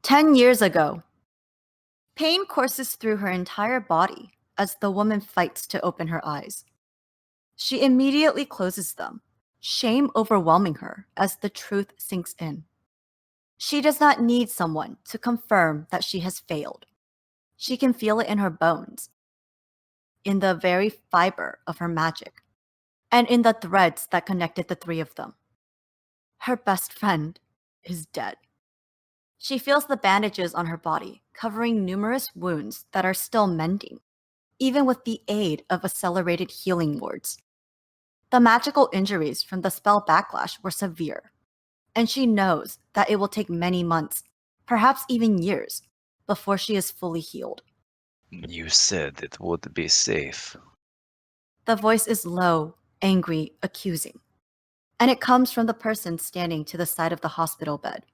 10 years ago. Pain courses through her entire body as the woman fights to open her eyes. She immediately closes them, shame overwhelming her as the truth sinks in. She does not need someone to confirm that she has failed. She can feel it in her bones, in the very fiber of her magic, and in the threads that connected the three of them. Her best friend is dead. She feels the bandages on her body, covering numerous wounds that are still mending, even with the aid of accelerated healing wards. The magical injuries from the spell backlash were severe, and she knows that it will take many months, perhaps even years, before she is fully healed. You said it would be safe. The voice is low, angry, accusing, and it comes from the person standing to the side of the hospital bed.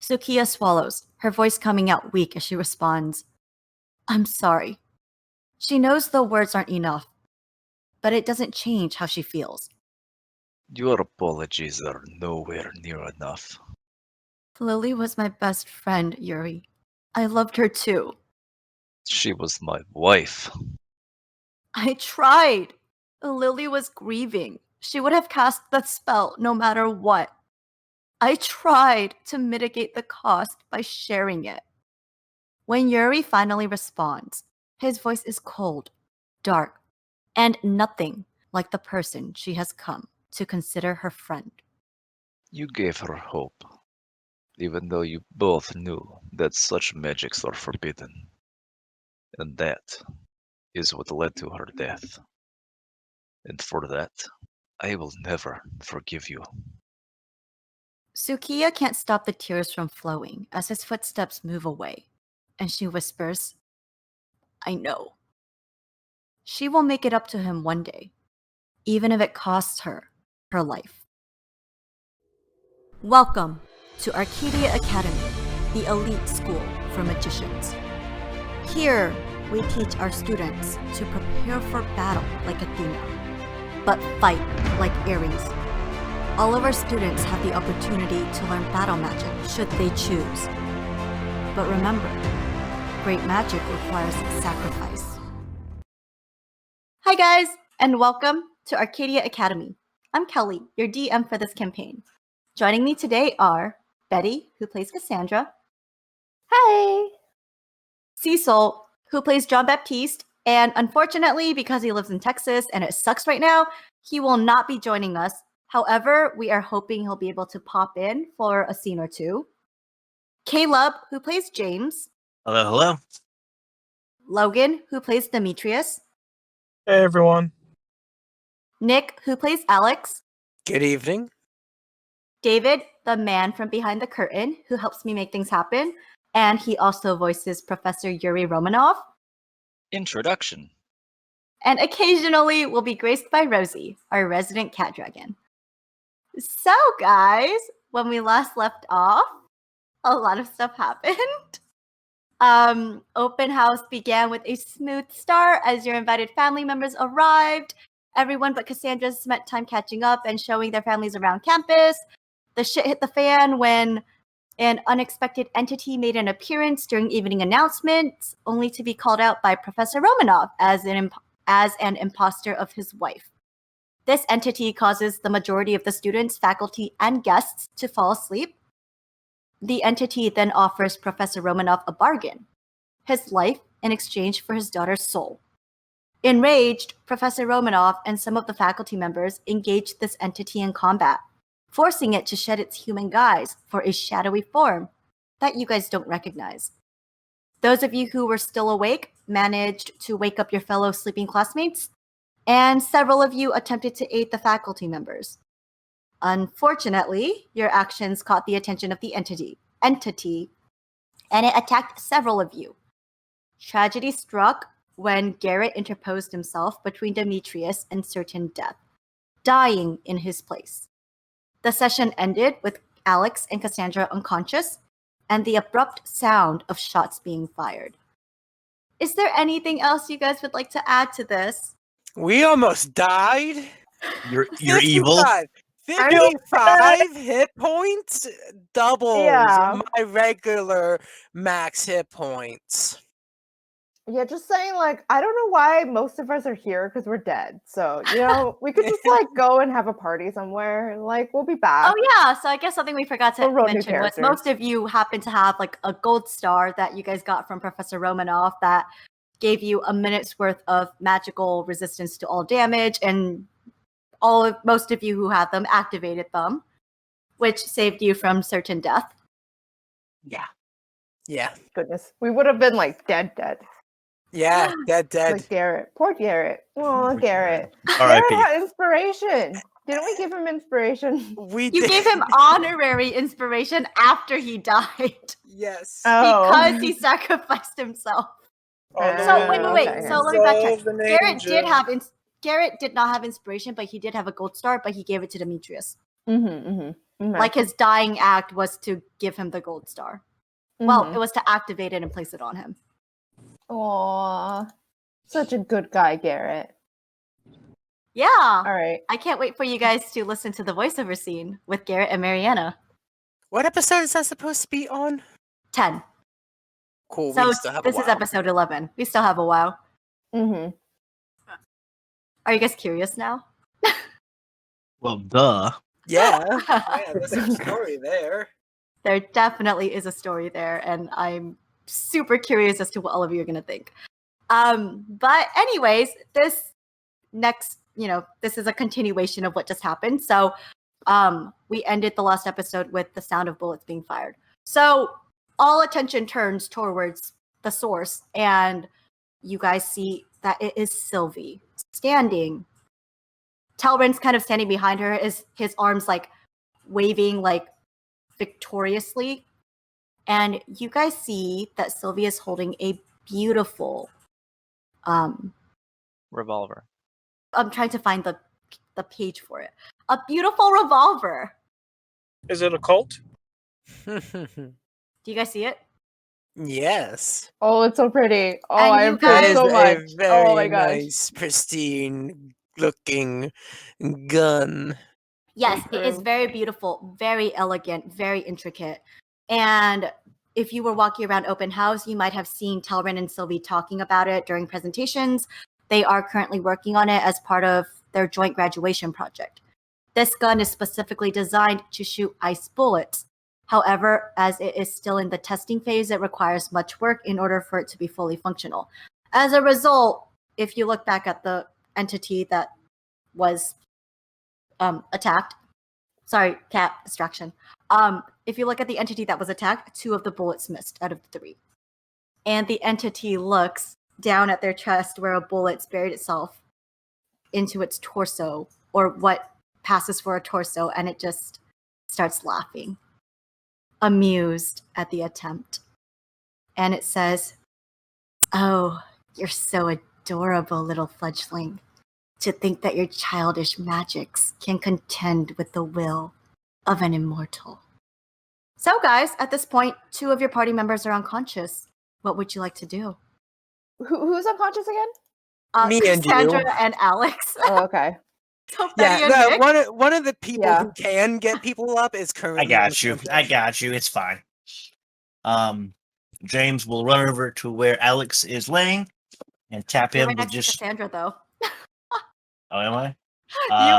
Sukiya swallows, her voice coming out weak as she responds, "I'm sorry." She knows the words aren't enough, but it doesn't change how she feels. Your apologies are nowhere near enough. Lily was my best friend, Yuri. I loved her too. She was my wife. I tried. Lily was grieving. She would have cast the spell no matter what. I tried to mitigate the cost by sharing it. When Yuri finally responds, his voice is cold, dark, and nothing like the person she has come to consider her friend. You gave her hope, even though you both knew that such magics are forbidden. And that is what led to her death. And for that, I will never forgive you. Sukiya can't stop the tears from flowing as his footsteps move away, and she whispers, "I know." She will make it up to him one day, even if it costs her her life. Welcome to Arcadia Academy, the elite school for magicians. Here, we teach our students to prepare for battle like Athena, but fight like Ares. All of our students have the opportunity to learn battle magic should they choose. But remember, great magic requires sacrifice. Hi guys, and welcome to Arcadia Academy. I'm Kelly, your DM for this campaign. Joining me today are Betty, who plays Cassandra. Hi! Cecil, who plays John Baptiste, and unfortunately, because he lives in Texas and it sucks right now, he will not be joining us. However, we are hoping he'll be able to pop in for a scene or two. Caleb, who plays James. Hello, hello. Logan, who plays Demetrius. Hey, everyone. Nick, who plays Alex. Good evening. David, the man from behind the curtain, who helps me make things happen. And he also voices Professor Yuri Romanov. Introduction. And occasionally will be graced by Rosie, our resident Catdragon. So, guys, when we last left off, a lot of stuff happened. Open house began with a smooth start as your invited family members arrived. Everyone but Cassandra spent time catching up and showing their families around campus. The shit hit the fan when an unexpected entity made an appearance during evening announcements, only to be called out by Professor Romanov as an imposter of his wife. This entity causes the majority of the students, faculty, and guests to fall asleep. The entity then offers Professor Romanov a bargain, his life in exchange for his daughter's soul. Enraged, Professor Romanov and some of the faculty members engaged this entity in combat, forcing it to shed its human guise for a shadowy form that you guys don't recognize. Those of you who were still awake managed to wake up your fellow sleeping classmates, and several of you attempted to aid the faculty members. Unfortunately, your actions caught the attention of the entity, and it attacked several of you. Tragedy struck when Garrett interposed himself between Demetrius and certain death, dying in his place. The session ended with Alex and Cassandra unconscious, and the abrupt sound of shots being fired. Is there anything else you guys would like to add to this? We almost died. You're evil. 55 hit points doubles my regular max hit points. Yeah, just saying, like, I don't know why most of us are here because we're dead. So, we could just, like, go and have a party somewhere. Like, we'll be back. Oh, yeah. So I guess something we forgot to We'll roll new mention was characters. most of you happen to have, like, a gold star that you guys got from Professor Romanoff that gave you a minute's worth of magical resistance to all damage, and most of you who had them activated them, which saved you from certain death. Yeah. Goodness. We would have been, like, dead. Yeah, dead. Like Garrett. Poor Garrett. Oh, Garrett. R.I.P. Garrett had inspiration. Didn't we give him inspiration? You gave him honorary inspiration after he died. Yes. Because he sacrificed himself. So wait. Okay. So let me backtrack. Garrett did not have inspiration, but he did have a gold star, but he gave it to Demetrius. Like his dying act was to give him the gold star. Well, it was to activate it and place it on him. Aw. Such a good guy, Garrett. Yeah. All right. I can't wait for you guys to listen to the voiceover scene with Garrett and Mariana. What episode is that supposed to be on? 10. Cool. So we still have this a while. is episode 11. We still have a while. Mm-hmm. Are you guys curious now? Well, duh. Yeah. There's a story there. There definitely is a story there, and I'm super curious as to what all of you are going to think. But anyways, this next, this is a continuation of what just happened. So we ended the last episode with the sound of bullets being fired. So all attention turns towards the source, and you guys see that it is Sylvie standing. Talrin's kind of standing behind her, his arms like waving like victoriously. And you guys see that Sylvie is holding a beautiful Revolver. I'm trying to find the page for it. A beautiful revolver. Is it a cult? Do you guys see it? Yes. Oh, it's so pretty. Oh, And I you approve guys- so much. A very Oh my gosh. nice, pristine looking gun. Yes, it is True. very beautiful, very elegant, very intricate. And if you were walking around open house, you might have seen Talrin and Sylvie talking about it during presentations. They are currently working on it as part of their joint graduation project. This gun is specifically designed to shoot ice bullets. However, as it is still in the testing phase, it requires much work in order for it to be fully functional. As a result, if you look back at the entity that was attacked, sorry, cat distraction. If you look at the entity that was attacked, 2 of the bullets missed out of the 3. And the entity looks down at their chest where a bullet's buried itself into its torso, or what passes for a torso, and it just starts laughing, amused at the attempt. And it says, "Oh, you're so adorable, little fledgling. To think that your childish magics can contend with the will of an immortal." So guys, at this point, 2 of your party members are unconscious. What would you like to do? Who's unconscious again? Me and you. Cassandra and Alex. Oh, okay. So Betty and Yeah, Nick. one of the people Yeah. who can get people up is currently. I got you. It's fine. James will run over to where Alex is laying and tap You're him right with next to just. Cassandra, though. Oh, am I? You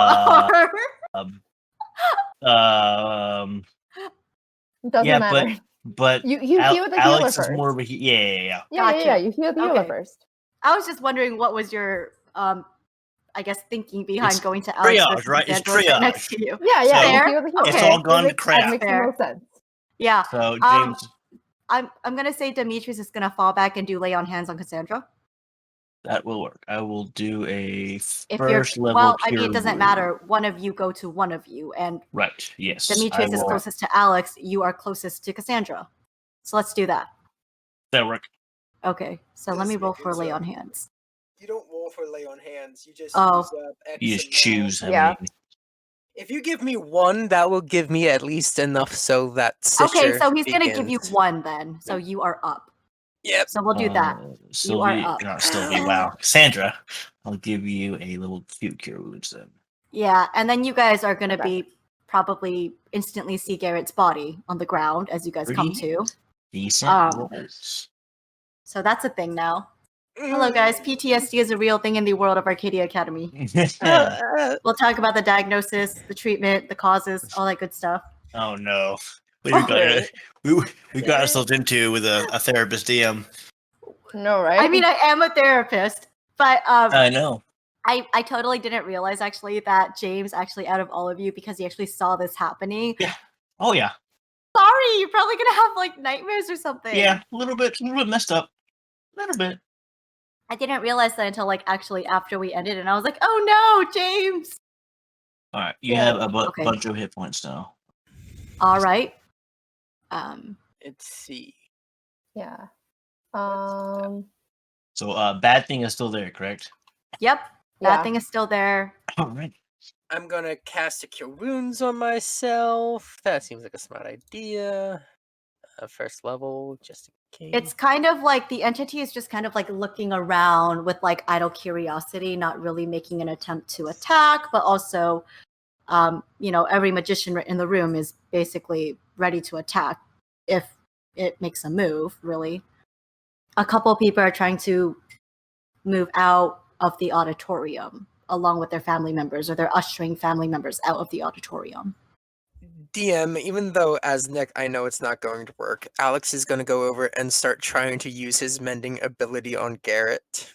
are. Doesn't yeah, matter. but You heal the healer Alex first. is more of a Yeah. Gotcha. You heal the healer Okay. first. I was just wondering what was your, I guess, thinking behind It's going to Alex triage, versus right? It's Cassandra right next triage. to you. Yeah. So, You heal the healer. it's first. all gone to That crap. makes the Fair. most sense. Yeah. So James, I'm gonna say Demetrius is gonna fall back and do lay on hands on Cassandra. that will work. I will do a If you're first level. well, I mean, cure it doesn't wound. matter. One of you go to one of you, and Right. Yes. Demetrius I is will- closest to Alex. You are closest to Cassandra. So let's do that. That work. Okay. So let Just me roll making for lay sure. on hands. You don't roll for lay on hands. You just Oh. use up X You just amount. choose. Yeah. If you give me 1, that will give me at least enough so that. Okay, Sisture so he's gonna give you begins. 1 then. So you are up. Yep. So we'll do that. Sylvie, up. not Sylvie. Wow, Sandra. I'll give you a little cute cure wounds then. Yeah, and then you guys are gonna Okay. be probably instantly see Garrett's body on the ground as you guys come Pretty to. decent Um, rolls. So that's a thing now. Hello, guys. PTSD is a real thing in the world of Arcadia Academy. We'll talk about the diagnosis, the treatment, the causes, all that good stuff. Oh no. What we got, we got ourselves into with a therapist DM. No, right? I mean, I am a therapist, but I know. I totally didn't realize actually that James actually out of all of you, because he actually saw this happening. Yeah. Oh yeah. Sorry, you're probably gonna have like nightmares or something. Yeah, a little bit messed up. A little bit. I didn't realize that until like actually after we ended, and I was like, oh no, James. All right, you Yeah, have a okay. bunch of hit points now. All right. Let's see. Yeah. So bad thing is still there, correct? Yep. That Yeah. thing is still there. All right. I'm gonna cast a Cure Wounds on myself. That seems like a smart idea. First level, just in case. It's kind of like the entity is just kind of like looking around with like idle curiosity, not really making an attempt to attack, but also, every magician in the room is basically ready to attack if it makes a move, really. A couple people are trying to move out of the auditorium along with their family members, or they're ushering family members out of the auditorium. DM, even though as Nick, I know it's not going to work, Alex is going to go over and start trying to use his mending ability on Garrett.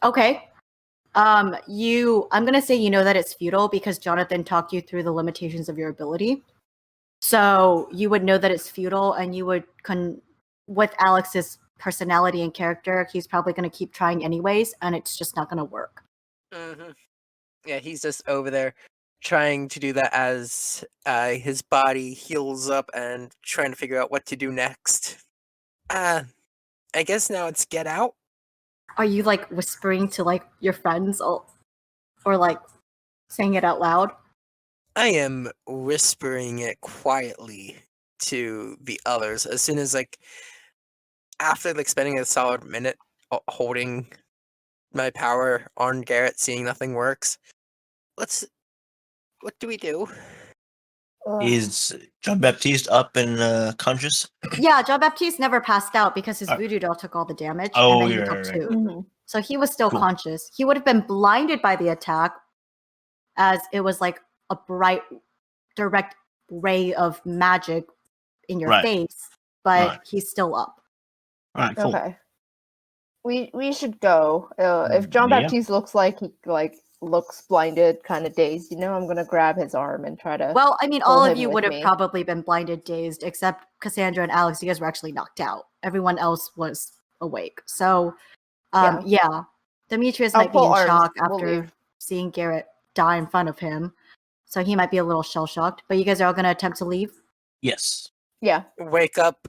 Okay. I'm gonna say you know that it's futile because Jonathan talked you through the limitations of your ability. So you would know that it's futile, and you would with Alex's personality and character, he's probably gonna keep trying anyways, and it's just not gonna work. Mm-hmm. Yeah, he's just over there trying to do that as his body heals up and trying to figure out what to do next. I guess now it's get out. Are you like whispering to like your friends or like saying it out loud? I am whispering it quietly to the others as soon as after spending a solid minute holding my power on Garrett, seeing nothing works. What do we do? Is John Baptiste up and conscious? Yeah, John Baptiste never passed out because his Alright. voodoo doll took all the damage, Oh, and then he yeah, took right. 2. Mhm. So he was still Cool. conscious. He would have been blinded by the attack, as it was like a bright, direct ray of magic in your Right. face, but Right. he's still up. All right, cool. Okay. We should go. If John Yeah. Baptiste looks like he looks blinded, kind of dazed, I'm gonna grab his arm and try to. Well, I mean, pull all of him you with would have me. probably been blinded, dazed, except Cassandra and Alex. You guys were actually knocked out. Everyone else was awake. So, yeah. Demetrius I'll might be pull in arms. shock We'll after leave. seeing Garrett die in front of him. So he might be a little shell-shocked. But you guys are all going to attempt to leave? Yes. Yeah. Wake up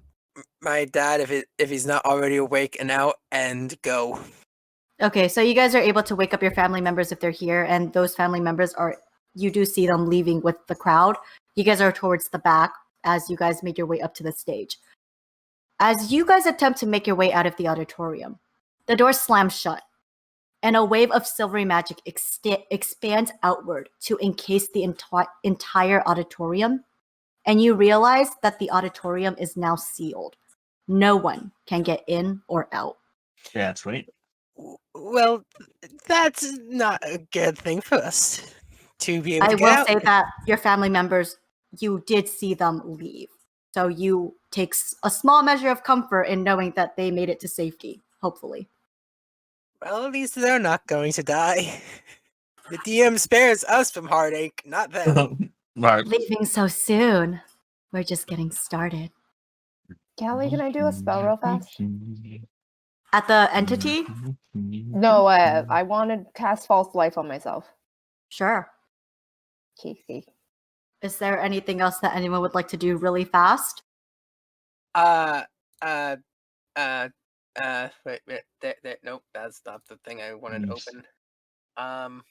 my dad if he's not already awake and out, and go. Okay, so you guys are able to wake up your family members if they're here, and those family members you do see them leaving with the crowd. You guys are towards the back as you guys make your way up to the stage. As you guys attempt to make your way out of the auditorium, the door slams shut, and a wave of silvery magic expands outward to encase the entire auditorium, and you realize that the auditorium is now sealed. No one can get in or out. That's right. Well, that's not a good thing for us to be able I to will get out. say that your family members, you did see them leave. So you take a small measure of comfort in knowing that they made it to safety, hopefully. Well, at least they're not going to die. The DM spares us from heartache, not them. Right. Leaving so soon. We're just getting started. Callie, can I do a spell real fast? At the entity? No, I want to cast False Life on myself. Sure. Casey. Is there anything else that anyone would like to do really fast? Wait, nope, that's not the thing I wanted to Yes. open.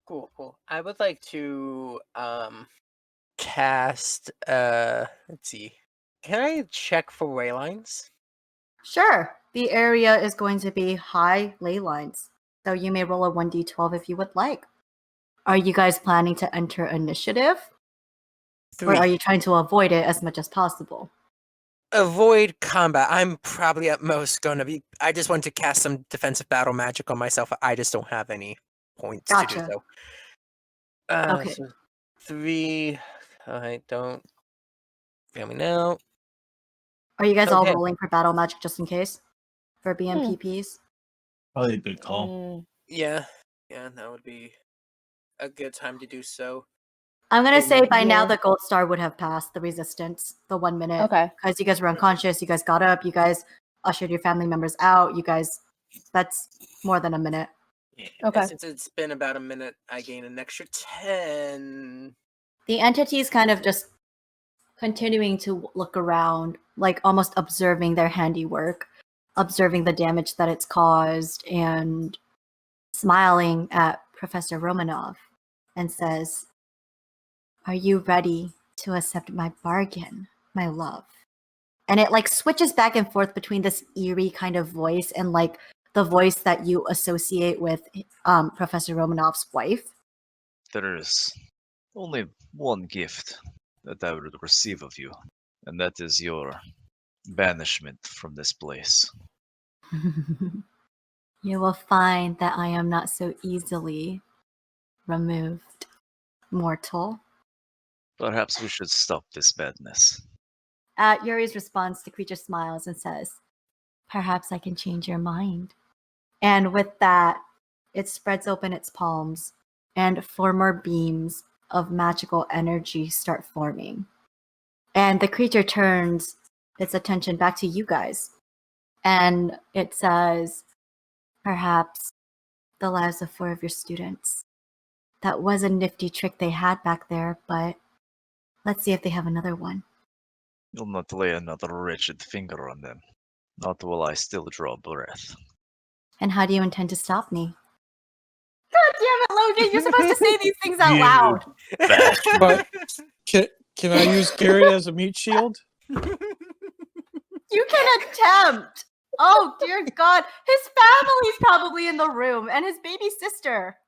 Cool. I would like to, cast, let's see. Can I check for way lines? Sure. The area is going to be high ley lines. So you may roll a 1d12 if you would like. Are you guys planning to enter initiative? 3. Or are you trying to avoid it as much as possible? Avoid combat. I'm probably at most going to be. I just want to cast some defensive battle magic on myself. I just don't have any points to do Gotcha. so. Okay. So 3. I don't. Feel me now. Are you guys all Okay. rolling for battle magic just in case? For BMPPs? Probably a good call. Yeah, that would be a good time to do so. I'm gonna say by now Yeah. the gold star would have passed the resistance, the 1 minute. Okay. Because you guys were unconscious, you guys got up, you guys ushered your family members out, you guys, that's more than a minute. Okay. Since it's been about a minute, I gain an extra 10. The entity's kind of just continuing to look around, like almost observing their handiwork, observing the damage that it's caused, and smiling at Professor Romanov and says, "Are you ready to accept my bargain, my love?" And it like switches back and forth between this eerie kind of voice and like the voice that you associate with Professor Romanov's wife. There is only one gift that I would receive of you, and that is your banishment from this place. You will find that I am not so easily removed, mortal. Perhaps we should stop this madness. At Yuri's response, the creature smiles and says, "Perhaps I can change your mind." And with that, it spreads open its palms, and 4 more beams of magical energy start forming. And the creature turns its attention back to you guys. And it says, "Perhaps the lives of 4 of your students. That was a nifty trick they had back there, but let's see if they have another one." You'll not lay another wretched finger on them, not while I still draw breath. "And how do you intend to stop me?" God damn it, Logan, you're supposed to say these things out You loud. bastard. But can I use Garrett as a meat shield? You can attempt. Oh dear God, his family's probably in the room, and his baby sister.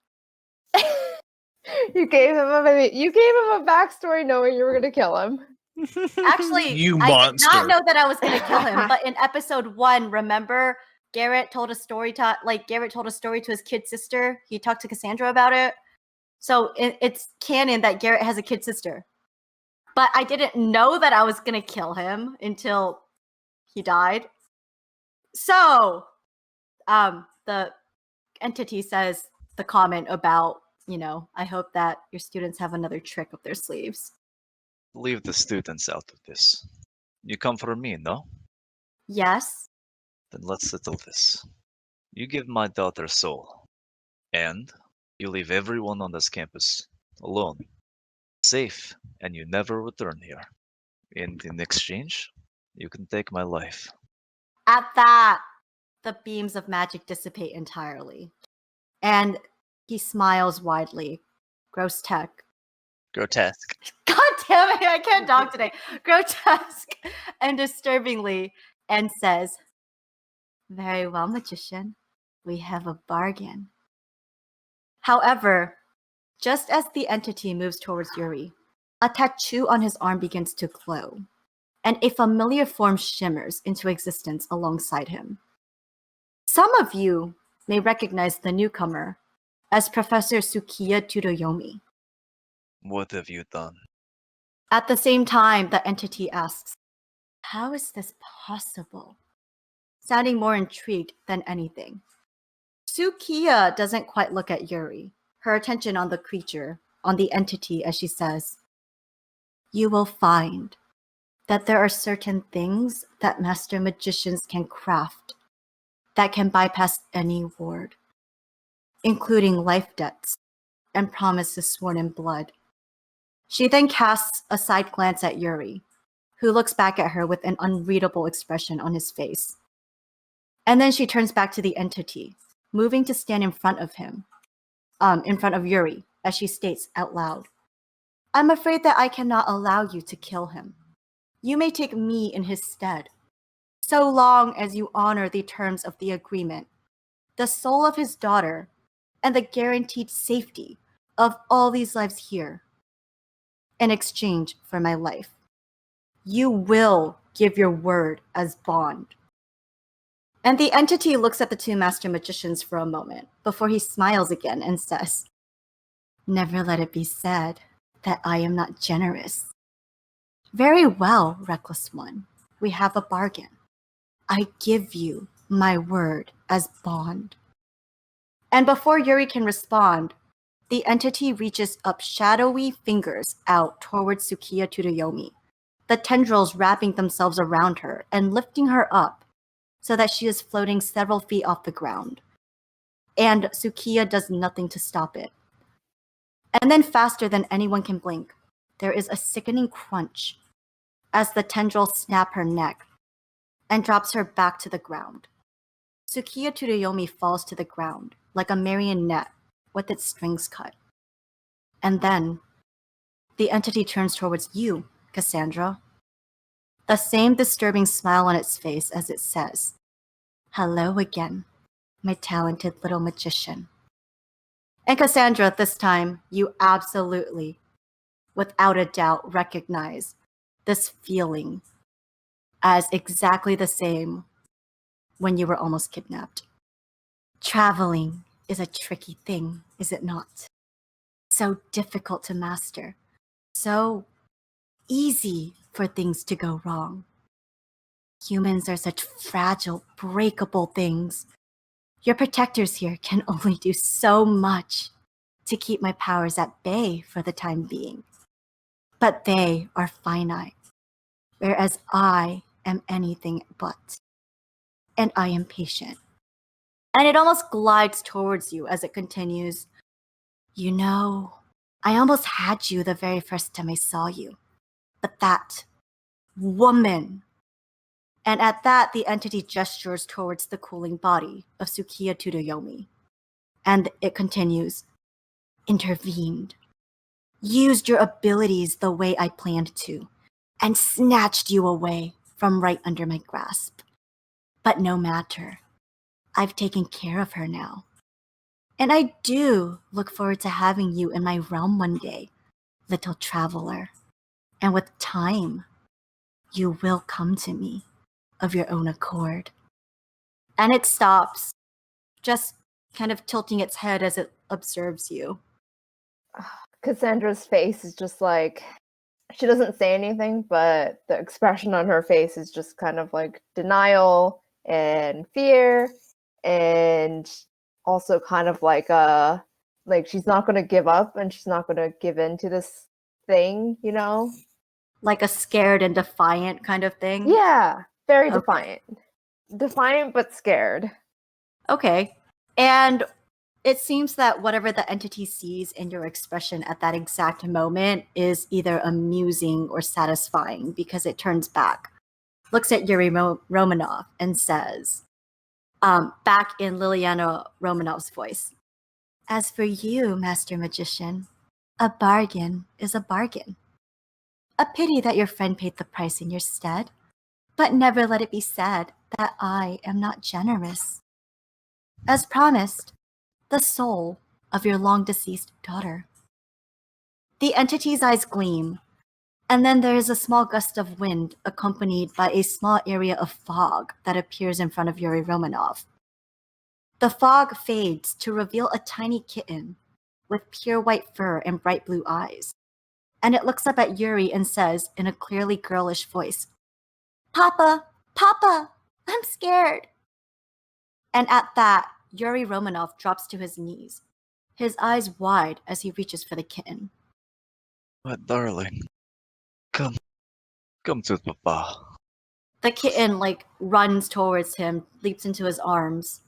You gave him a backstory knowing you were gonna kill him. Actually, You I did monster. not know that I was going to kill him. But in episode 1, remember, Garrett told a story to his kid sister. He talked to Cassandra about it. So it's canon that Garrett has a kid sister. But I didn't know that I was going to kill him until he died. So, the entity says the comment about, I hope that your students have another trick up their sleeves. Leave the students out of this. You come for me, no? Yes. Then let's settle this. You give my daughter soul, and you leave everyone on this campus alone, safe, and you never return here. And in exchange, you can take my life. At that, the beams of magic dissipate entirely. And he smiles widely. Grotesque. Grotesque. God damn it, I can't talk today. Grotesque and disturbingly, and says, "Very well, magician. We have a bargain." However, just as the entity moves towards Yuri, a tattoo on his arm begins to glow, and a familiar form shimmers into existence alongside him. Some of you may recognize the newcomer as Professor Sukiya Tsuruyomi. What have you done? At the same time, the entity asks, "How is this possible?" Sounding more intrigued than anything. Sukiya doesn't quite look at Yuri, her attention on the creature, on the entity, as she says, "You will find that there are certain things that master magicians can craft that can bypass any ward, including life debts and promises sworn in blood." She then casts a side glance at Yuri, who looks back at her with an unreadable expression on his face. And then she turns back to the entity, moving to stand in front of him, in front of Yuri, as she states out loud, "I'm afraid that I cannot allow you to kill him. You may take me in his stead, so long as you honor the terms of the agreement, the soul of his daughter, and the guaranteed safety of all these lives here in exchange for my life. You will give your word as bond. And the entity looks at the two master magicians for a moment before he smiles again and says, "Never let it be said that I am not generous." "Very well, reckless one. We have a bargain. I give you my word as bond." And before Yuri can respond, the entity reaches up shadowy fingers out towards Sukiya Tsuruyomi, the tendrils wrapping themselves around her and lifting her up so that she is floating several feet off the ground. And Sukiya does nothing to stop it. And then faster than anyone can blink, there is a sickening crunch as the tendrils snap her neck and drops her back to the ground. Sukiya Tsuruyomi falls to the ground like a marionette with its strings cut. And then the entity turns towards you, Cassandra. The same disturbing smile on its face as it says, "Hello again, my talented little magician." And Cassandra, this time, you absolutely, without a doubt, recognize this feeling as exactly the same when you were almost kidnapped. Traveling is a tricky thing, is it not? So difficult to master. So easy for things to go wrong. Humans are such fragile, breakable things. Your protectors here can only do so much to keep my powers at bay for the time being. But they are finite, whereas I am anything but. And I am patient. And it almost glides towards you as it continues. "You know, I almost had you the very first time I saw you. But that woman." And at that, the entity gestures towards the cooling body of Sukiya Tsuruyomi. And it continues, "Intervened. Used your abilities the way I planned to, and snatched you away from right under my grasp. But no matter. I've taken care of her now. And I do look forward to having you in my realm one day, little traveler. And with time, you will come to me of your own accord." And it stops, just kind of tilting its head as it observes you. Cassandra's face is just like, she doesn't say anything, but the expression on her face is just kind of like denial and fear, and also kind of like she's not going to give up and she's not going to give in to this thing, you know? Like a scared and defiant kind of thing? Yeah, very Okay. defiant. Defiant but scared. Okay. And it seems that whatever the entity sees in your expression at that exact moment is either amusing or satisfying, because it turns back, looks at Yuri Romanov, and says, back in Liliana Romanov's voice, "As for you, Master Magician, a bargain is a bargain. A pity that your friend paid the price in your stead, but never let it be said that I am not generous. As promised, the soul of your long-deceased daughter." The entity's eyes gleam, and then there is a small gust of wind accompanied by a small area of fog that appears in front of Yuri Romanov. The fog fades to reveal a tiny kitten with pure white fur and bright blue eyes, and it looks up at Yuri and says in a clearly girlish voice, "Papa, Papa, I'm scared." And at that, Yuri Romanov drops to his knees, his eyes wide as he reaches for the kitten. My darling, come to Papa. The kitten, runs towards him, leaps into his arms,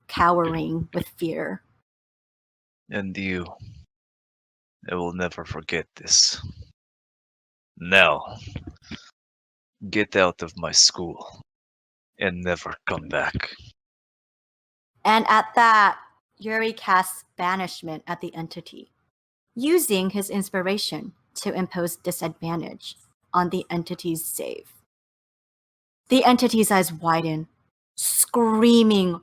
cowering with fear. And you, I will never forget this. Now, get out of my school and never come back. And at that, Yuri casts banishment at the entity, using his inspiration to impose disadvantage on the entity's save. The entity's eyes widen, screaming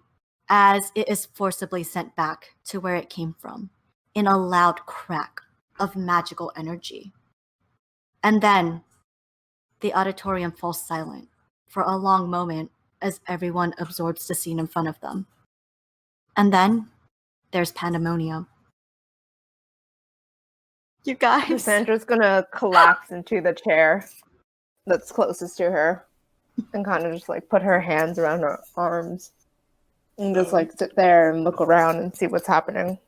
as it is forcibly sent back to where it came from, in a loud crack of magical energy. And then the auditorium falls silent for a long moment as everyone absorbs the scene in front of them. And then there's pandemonium. You guys. Cassandra's gonna collapse into the chair that's closest to her and kind of just like put her hands around her arms and just like sit there and look around and see what's happening.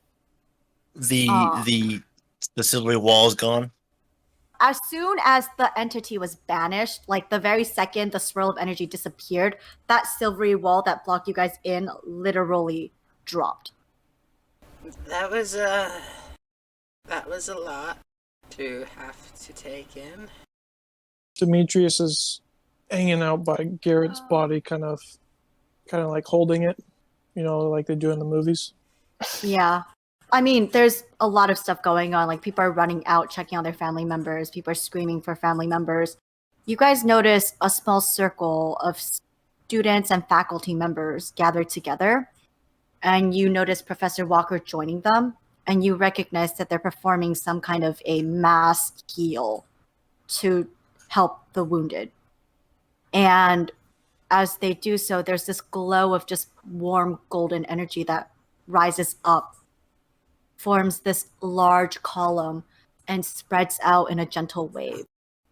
The silvery wall's gone. As soon as the entity was banished, like the very second the swirl of energy disappeared, that silvery wall that blocked you guys in literally dropped. That was a lot to have to take in. Demetrius is hanging out by Garrett's body, kind of like holding it, like they do in the movies. Yeah. I mean, there's a lot of stuff going on. Like, people are running out, checking on their family members. People are screaming for family members. You guys notice a small circle of students and faculty members gathered together. And you notice Professor Walker joining them. And you recognize that they're performing some kind of a mass heal to help the wounded. And as they do so, there's this glow of just warm golden energy that rises up, forms this large column, and spreads out in a gentle wave.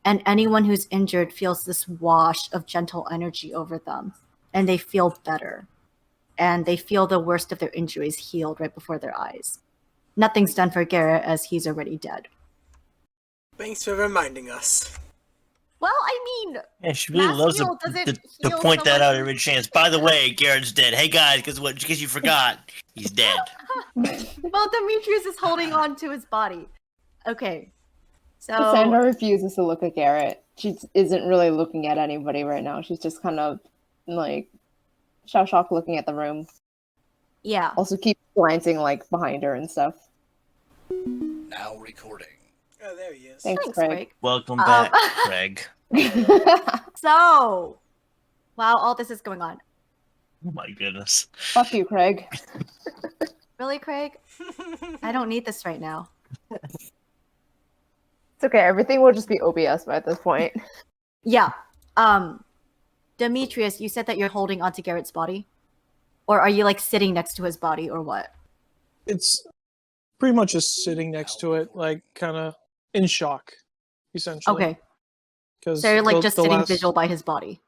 And anyone who's injured feels this wash of gentle energy over them, and they feel better. And they feel the worst of their injuries healed right before their eyes. Nothing's done for Garrett, as he's already dead. Thanks for reminding us. Well, I mean, Yeah, she really mass loves heal to doesn't heal point that out someone every chance. By the way, Garrett's dead. Hey guys, because you forgot, he's dead. Well, Demetrius is holding on to his body. Okay. So Cassandra refuses to look at Garrett. She isn't really looking at anybody right now. She's just kind of like shell-shocked looking at the room. yeah. Also keep glancing like behind her and stuff. Now recording. Oh, there he is. Thanks, Thanks, Craig. Greg. Welcome back, Craig. So, while all this is going on, Oh my goodness. Fuck you, Craig. really, Craig? I don't need this right now. It's okay. Everything will just be OBS by this point. Yeah. Demetrius, you said that you're holding onto Garrett's body? Or are you like sitting next to his body or what? It's pretty much just sitting next to it, like kind of in shock, essentially. Okay. Because So you're like just sitting visual by his body.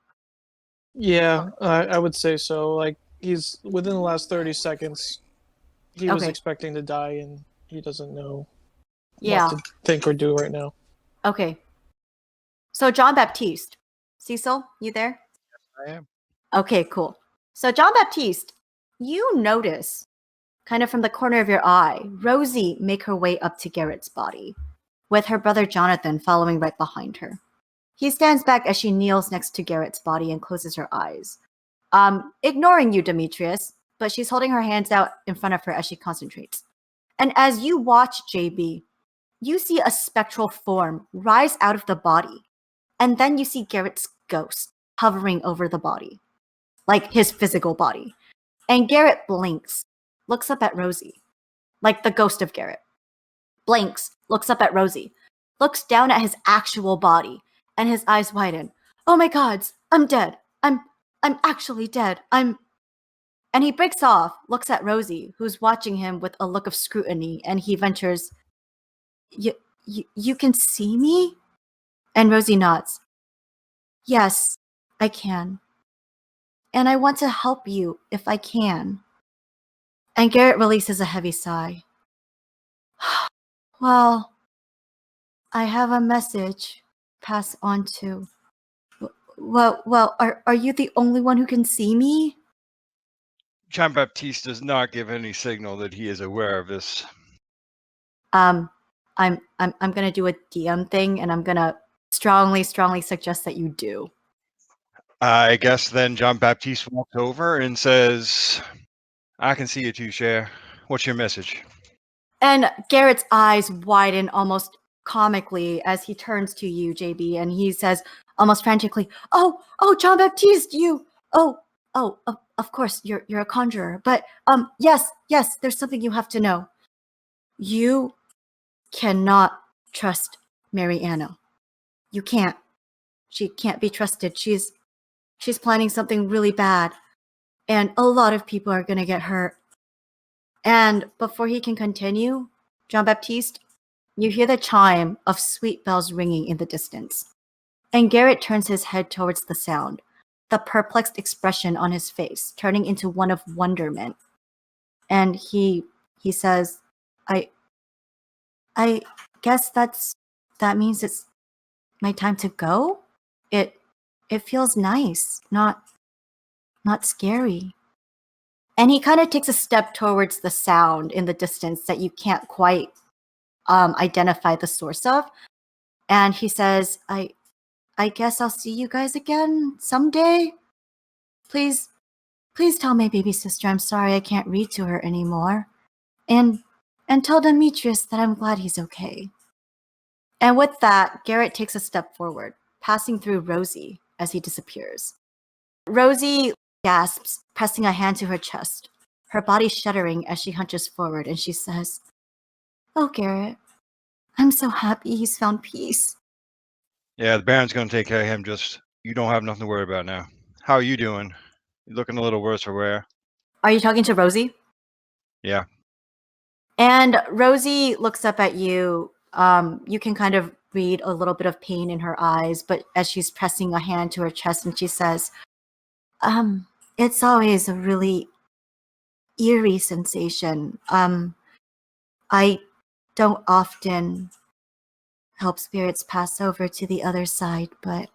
Yeah, I would say so. Like, he's within the last 30 seconds, he was Okay. expecting to die, and he doesn't know Yeah. what to think or do right now. Okay. So John Baptiste. Cecil, you there? I am. Okay, cool. So John Baptiste, you notice, kind of from the corner of your eye, Rosie make her way up to Garrett's body, with her brother Jonathan following right behind her. He stands back as she kneels next to Garrett's body and closes her eyes. Ignoring you, Demetrius, but she's holding her hands out in front of her as she concentrates. And as you watch JB, you see a spectral form rise out of the body, and then you see Garrett's ghost hovering over the body, like his physical body. And Garrett blinks, looks up at Rosie, like the ghost of Garrett. Blinks, looks up at Rosie, looks down at his actual body, and his eyes widen. Oh my gods, I'm dead. I'm actually dead. And he breaks off, looks at Rosie, who's watching him with a look of scrutiny, and he ventures, You can see me? And Rosie nods. Yes, I can. And I want to help you if I can. And Garrett releases a heavy sigh. Well, I have a message pass on to. Well, are you the only one who can see me? John Baptiste does not give any signal that he is aware of this. I'm gonna do a DM thing, and I'm gonna strongly suggest that you do. I guess then John Baptiste walks over and says, I can see you too, Cher. What's your message? And Garrett's eyes widen almost comically as he turns to you, JB, and he says almost frantically, Oh, John Baptiste, you. Of course, you're a conjurer. But yes, there's something you have to know. You cannot trust Mariana. You can't. She can't be trusted. She's planning something really bad, and a lot of people are gonna get hurt. And before he can continue, Jean-Baptiste, you hear the chime of sweet bells ringing in the distance. And Garrett turns his head towards the sound, the perplexed expression on his face turning into one of wonderment. And he says, I guess that means it's my time to go? It feels nice, not scary. And he kind of takes a step towards the sound in the distance that you can't quite identify the source of. And he says, I guess I'll see you guys again someday. Please tell my baby sister I'm sorry I can't read to her anymore. And tell Demetrius that I'm glad he's okay. And with that, Garrett takes a step forward, passing through Rosie as he disappears. Rosie gasps, pressing a hand to her chest, her body shuddering as she hunches forward, and she says, "Oh, Garrett, I'm so happy he's found peace." Yeah, the Baron's gonna take care of him. Just you don't have nothing to worry about now. How are you doing? You're looking a little worse for wear. Are you talking to Rosie? Yeah. And Rosie looks up at you. You can kind of read a little bit of pain in her eyes, but as she's pressing a hand to her chest, and she says, it's always a really eerie sensation. I don't often help spirits pass over to the other side, but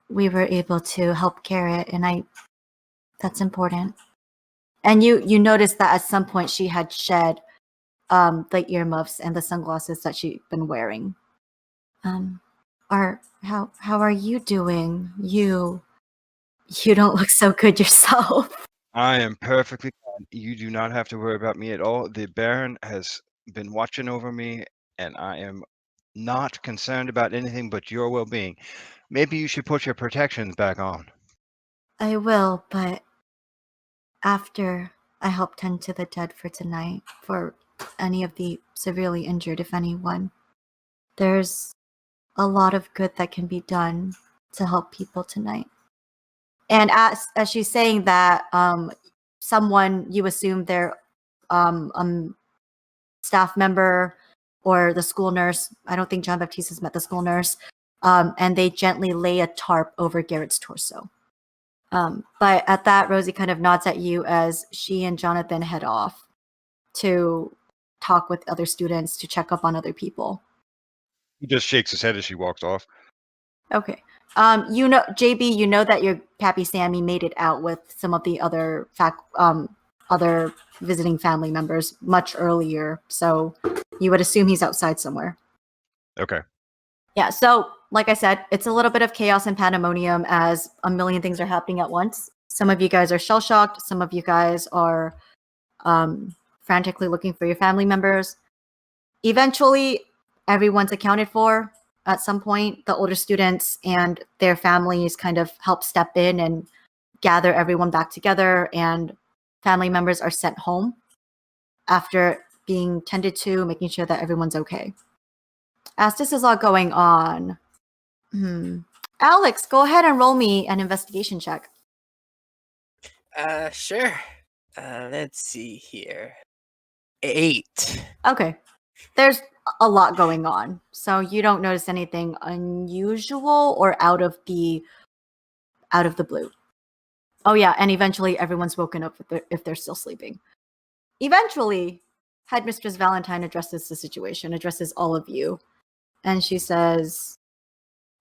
we were able to help Garrett, and that's important. And you notice that at some point she had shed the earmuffs and the sunglasses that she'd been wearing. How are you doing? You don't look so good yourself. I am perfectly fine. You do not have to worry about me at all. The Baron has been watching over me, and I am not concerned about anything but your well-being. Maybe you should put your protections back on. I will, but after I help tend to the dead for tonight, for any of the severely injured, if anyone, there's a lot of good that can be done to help people tonight. And as she's saying that, someone, you assume they're staff member or the school nurse, I don't think Jean-Baptiste has met the school nurse, and they gently lay a tarp over Garrett's torso. But at that, Rosie kind of nods at you as she and Jonathan head off to talk with other students, to check up on other people. He just shakes his head as she walks off. Okay. JB, you know that your Pappy Sammy made it out with some of the other other visiting family members much earlier, so you would assume he's outside somewhere. Okay. Yeah, so like I said, it's a little bit of chaos and pandemonium as a million things are happening at once. Some of you guys are shell-shocked. Some of you guys are frantically looking for your family members. Eventually, everyone's accounted for at some point. The older students and their families kind of help step in and gather everyone back together, and family members are sent home after being tended to, making sure that everyone's okay. As this is all going on, Alex, go ahead and roll me an investigation check. Sure. Let's see here. 8. Okay. There's a lot going on, so you don't notice anything unusual or out of the blue. Oh yeah, and eventually everyone's woken up if they're still sleeping. Eventually, Headmistress Valentine addresses the situation, addresses all of you, and she says,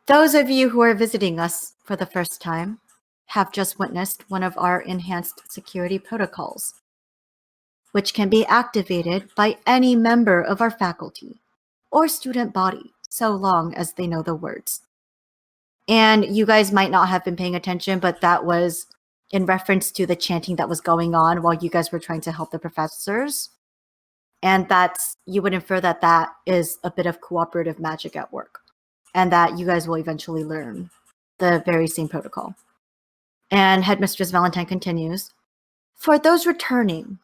"Those of you who are visiting us for the first time have just witnessed one of our enhanced security protocols, which can be activated by any member of our faculty or student body, so long as they know the words." And you guys might not have been paying attention, but that was in reference to the chanting that was going on while you guys were trying to help the professors. And you would infer that that is a bit of cooperative magic at work, and that you guys will eventually learn the very same protocol. And Headmistress Valentine continues, "For those returning,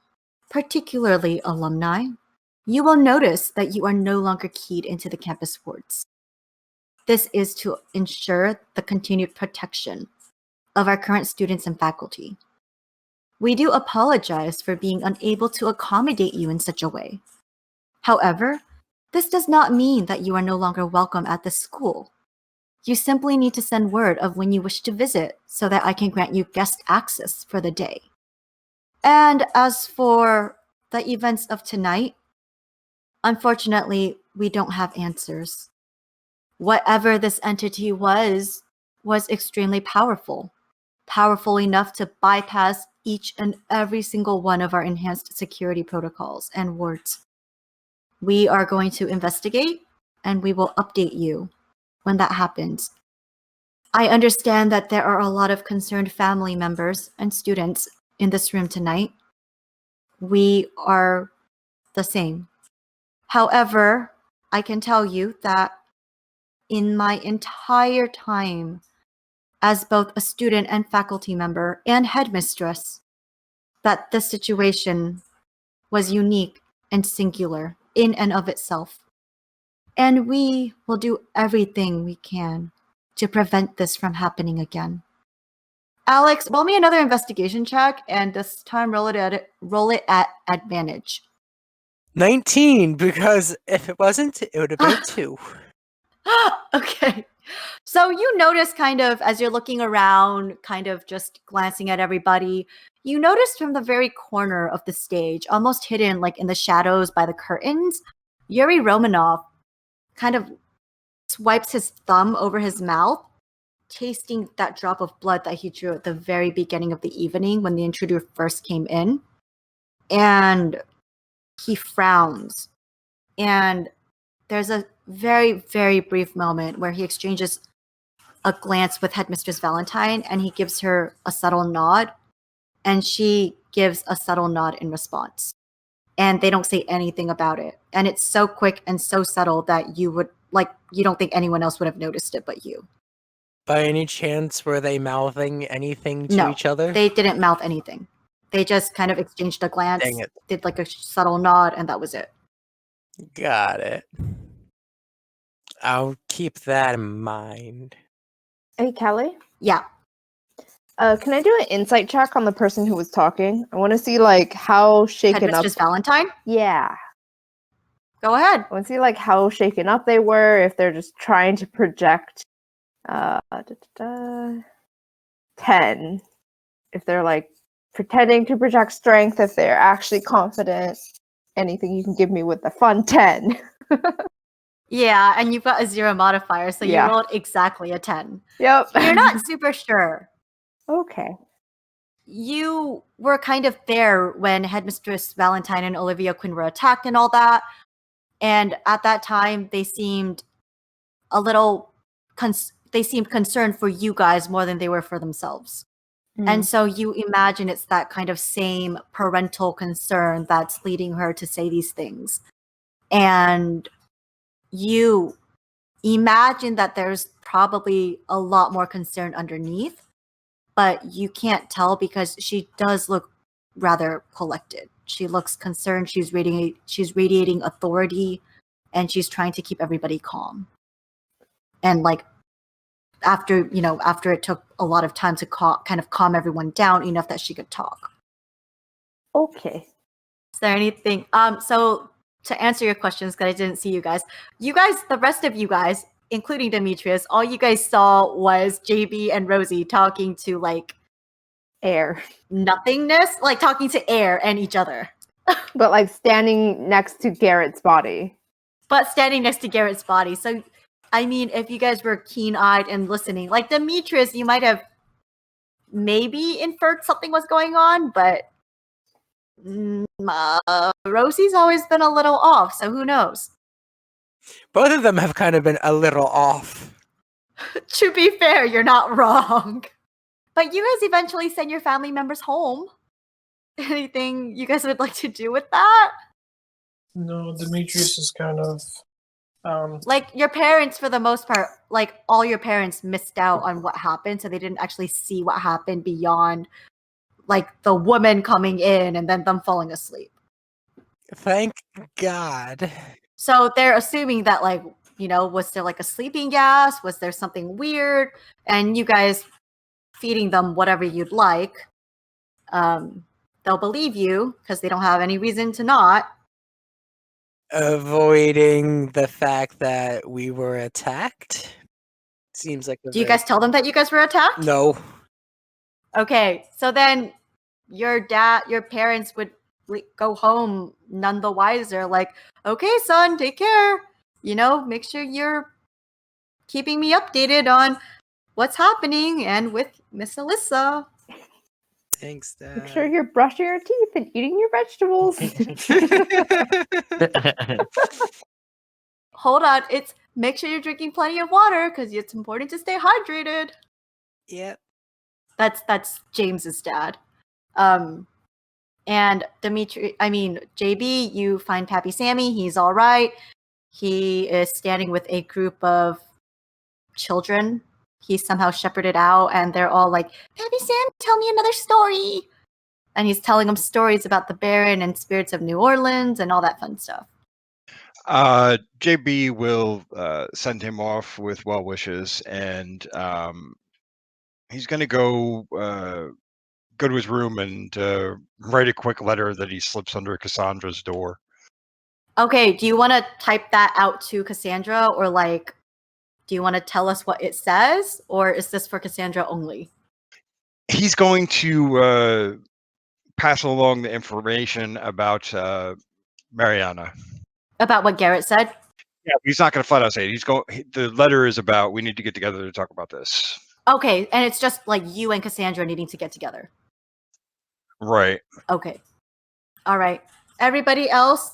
particularly alumni, you will notice that you are no longer keyed into the campus wards. This is to ensure the continued protection of our current students and faculty. We do apologize for being unable to accommodate you in such a way. However, this does not mean that you are no longer welcome at the school. You simply need to send word of when you wish to visit so that I can grant you guest access for the day. And as for the events of tonight, unfortunately, we don't have answers. Whatever this entity was extremely powerful. Powerful enough to bypass each and every single one of our enhanced security protocols and wards. We are going to investigate, and we will update you when that happens. I understand that there are a lot of concerned family members and students in this room tonight. We are the same. However, I can tell you that in my entire time as both a student and faculty member and headmistress, that this situation was unique and singular in and of itself. And we will do everything we can to prevent this from happening again. Alex, roll me another investigation check, and this time roll it at advantage. 19, because if it wasn't, it would have been 2. Okay. So you notice kind of as you're looking around, kind of just glancing at everybody, you notice from the very corner of the stage, almost hidden like in the shadows by the curtains, Yuri Romanov kind of swipes his thumb over his mouth, tasting that drop of blood that he drew at the very beginning of the evening when the intruder first came in. And he frowns. And there's a very, very brief moment where he exchanges a glance with Headmistress Valentine, and he gives her a subtle nod, and she gives a subtle nod in response. And they don't say anything about it. And it's so quick and so subtle that you don't think anyone else would have noticed it but you. By any chance, were they mouthing anything to No, each other? They didn't mouth anything. They just kind of exchanged a glance, Dang it. did like a subtle nod, and that was it. Got it. I'll keep that in mind. Hey, Kelly. Yeah. Can I do an insight check on the person who was talking? I want to see like how shaken up. Headmistress Valentine? Yeah. Go ahead. I want to see like how shaken up they were, if they're just trying to project 10. If they're like pretending to project strength, if they're actually confident. Anything you can give me with the fun 10. Yeah, and you've got a 0 modifier, so Yeah. you rolled exactly a 10. Yep. You're not super sure. Okay. You were kind of there when Headmistress Valentine and Olivia Quinn were attacked and all that. And at that time, they seemed a little concerned for you guys more than they were for themselves. And so you imagine it's that kind of same parental concern that's leading her to say these things. And you imagine that there's probably a lot more concern underneath, but you can't tell because she does look rather collected. She looks concerned. She's radiating authority, and she's trying to keep everybody calm. And like after it took a lot of time to kind of calm everyone down enough that she could talk. Okay. Is there anything? So to answer your questions, because I didn't see you guys, the rest of you guys, including Demetrius, all you guys saw was JB and Rosie talking to like Air. nothingness, like talking to air and each other. But like standing next to Garrett's body. But standing next to Garrett's body. So, I mean, if you guys were keen-eyed and listening, like Demetrius, you might have maybe inferred something was going on, but Rosie's always been a little off, so who knows? Both of them have kind of been a little off. To be fair, you're not wrong. But you guys eventually send your family members home. Anything you guys would like to do with that? No, Demetrius is kind of Like your parents, for the most part, like all your parents missed out on what happened, so they didn't actually see what happened beyond like the woman coming in and then them falling asleep. Thank God. So they're assuming that, like, was there like a sleeping gas? Was there something weird? And you guys feeding them whatever you'd like. They'll believe you because they don't have any reason to not. Avoiding the fact that we were attacked seems like a Do you very- guys tell them that you guys were attacked? No. Okay, so then your parents would go home none the wiser. Like, okay, son, take care. Make sure you're keeping me updated on what's happening and with Miss Alyssa. Thanks, Dad. Make sure you're brushing your teeth and eating your vegetables. Hold on, it's make sure you're drinking plenty of water because it's important to stay hydrated. Yep. That's James's dad. And JB, you find Pappy Sammy. He's all right. He is standing with a group of children. He's somehow shepherded out, and they're all like, Pappy Sammy, tell me another story. And he's telling them stories about the Baron and spirits of New Orleans and all that fun stuff. JB will send him off with well wishes, and he's going to go to his room and write a quick letter that he slips under Cassandra's door. Okay, do you want to type that out to Cassandra, or like, do you want to tell us what it says, or is this for Cassandra only? He's going to pass along the information about Mariana. About what Garrett said? Yeah, he's not going to flat out say it. The letter is about, we need to get together to talk about this. Okay, and it's just like you and Cassandra needing to get together. Right. Okay. All right. Everybody else,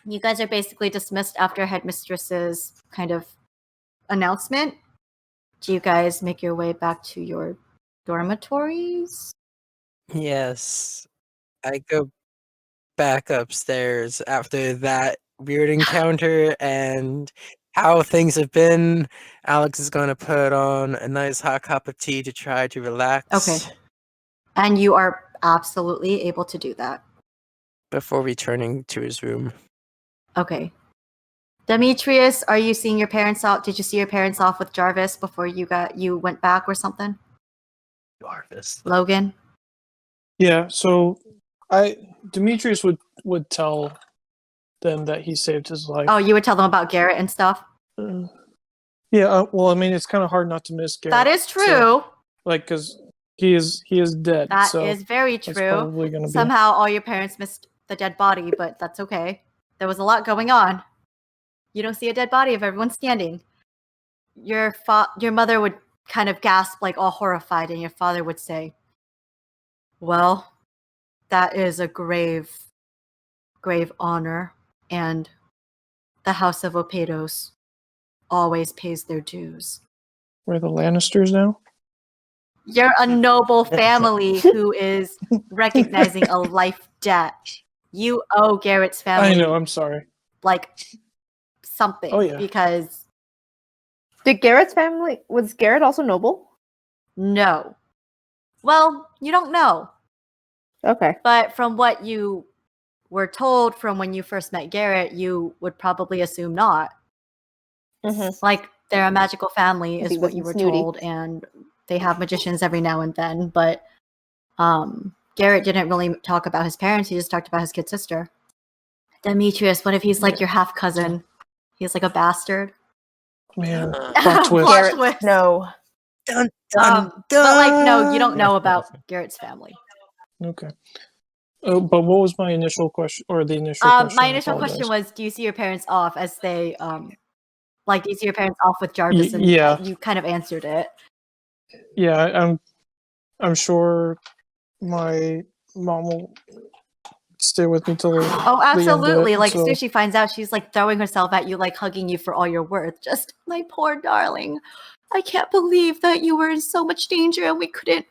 you guys are basically dismissed after Headmistress's kind of announcement. Do you guys make your way back to your dormitories? Yes. I go back upstairs after that weird encounter and how things have been. Alex is going to put on a nice hot cup of tea to try to relax. Okay. And you are absolutely able to do that. Before returning to his room. Okay. Demetrius, are you seeing your parents off? Did you see your parents off with Jarvis before you went back or something? Jarvis. Logan? Yeah, so Demetrius would tell them that he saved his life. Oh, you would tell them about Garrett and stuff? Yeah, well, I mean, it's kind of hard not to miss Garrett. That is true. So, because he is dead. That so is very it's true. probably gonna be- Somehow all your parents missed the dead body, but that's okay. There was a lot going on. You don't see a dead body if everyone's standing. Your mother would kind of gasp, like all horrified, and your father would say, well, that is a grave honor, and the House of Opedos always pays their dues. We're the Lannisters now? You're a noble family who is recognizing a life debt. You owe Garrett's family. I know, I'm sorry. Like something. Oh, yeah. Because Was Garrett also noble? no. Well, you don't know. Okay. But from what you were told from when you first met Garrett, you would probably assume not. Mm-hmm. Like, they're a magical family He is what you wasn't were snooty. told, and they have magicians every now and then, but Garrett didn't really talk about his parents, he just talked about his kid sister. Demetrius, what if he's like your half cousin? He's like a bastard. Man, Uh, plot twist. Plot Garrett, twist. no. Dun, But like, no, you don't know about Garrett's family. Okay. But what was my initial question, or the initial question? My I initial question apologize. was, do you see your parents off as they like, do you see your parents off with Jarvis? And yeah. you kind of answered it. Yeah, I'm sure my mom will stay with me till Oh, the end of absolutely. it, Like, as soon so- as she finds out, she's like throwing herself at you, like hugging you for all you're worth. Just, my poor darling. I can't believe that you were in so much danger and we couldn't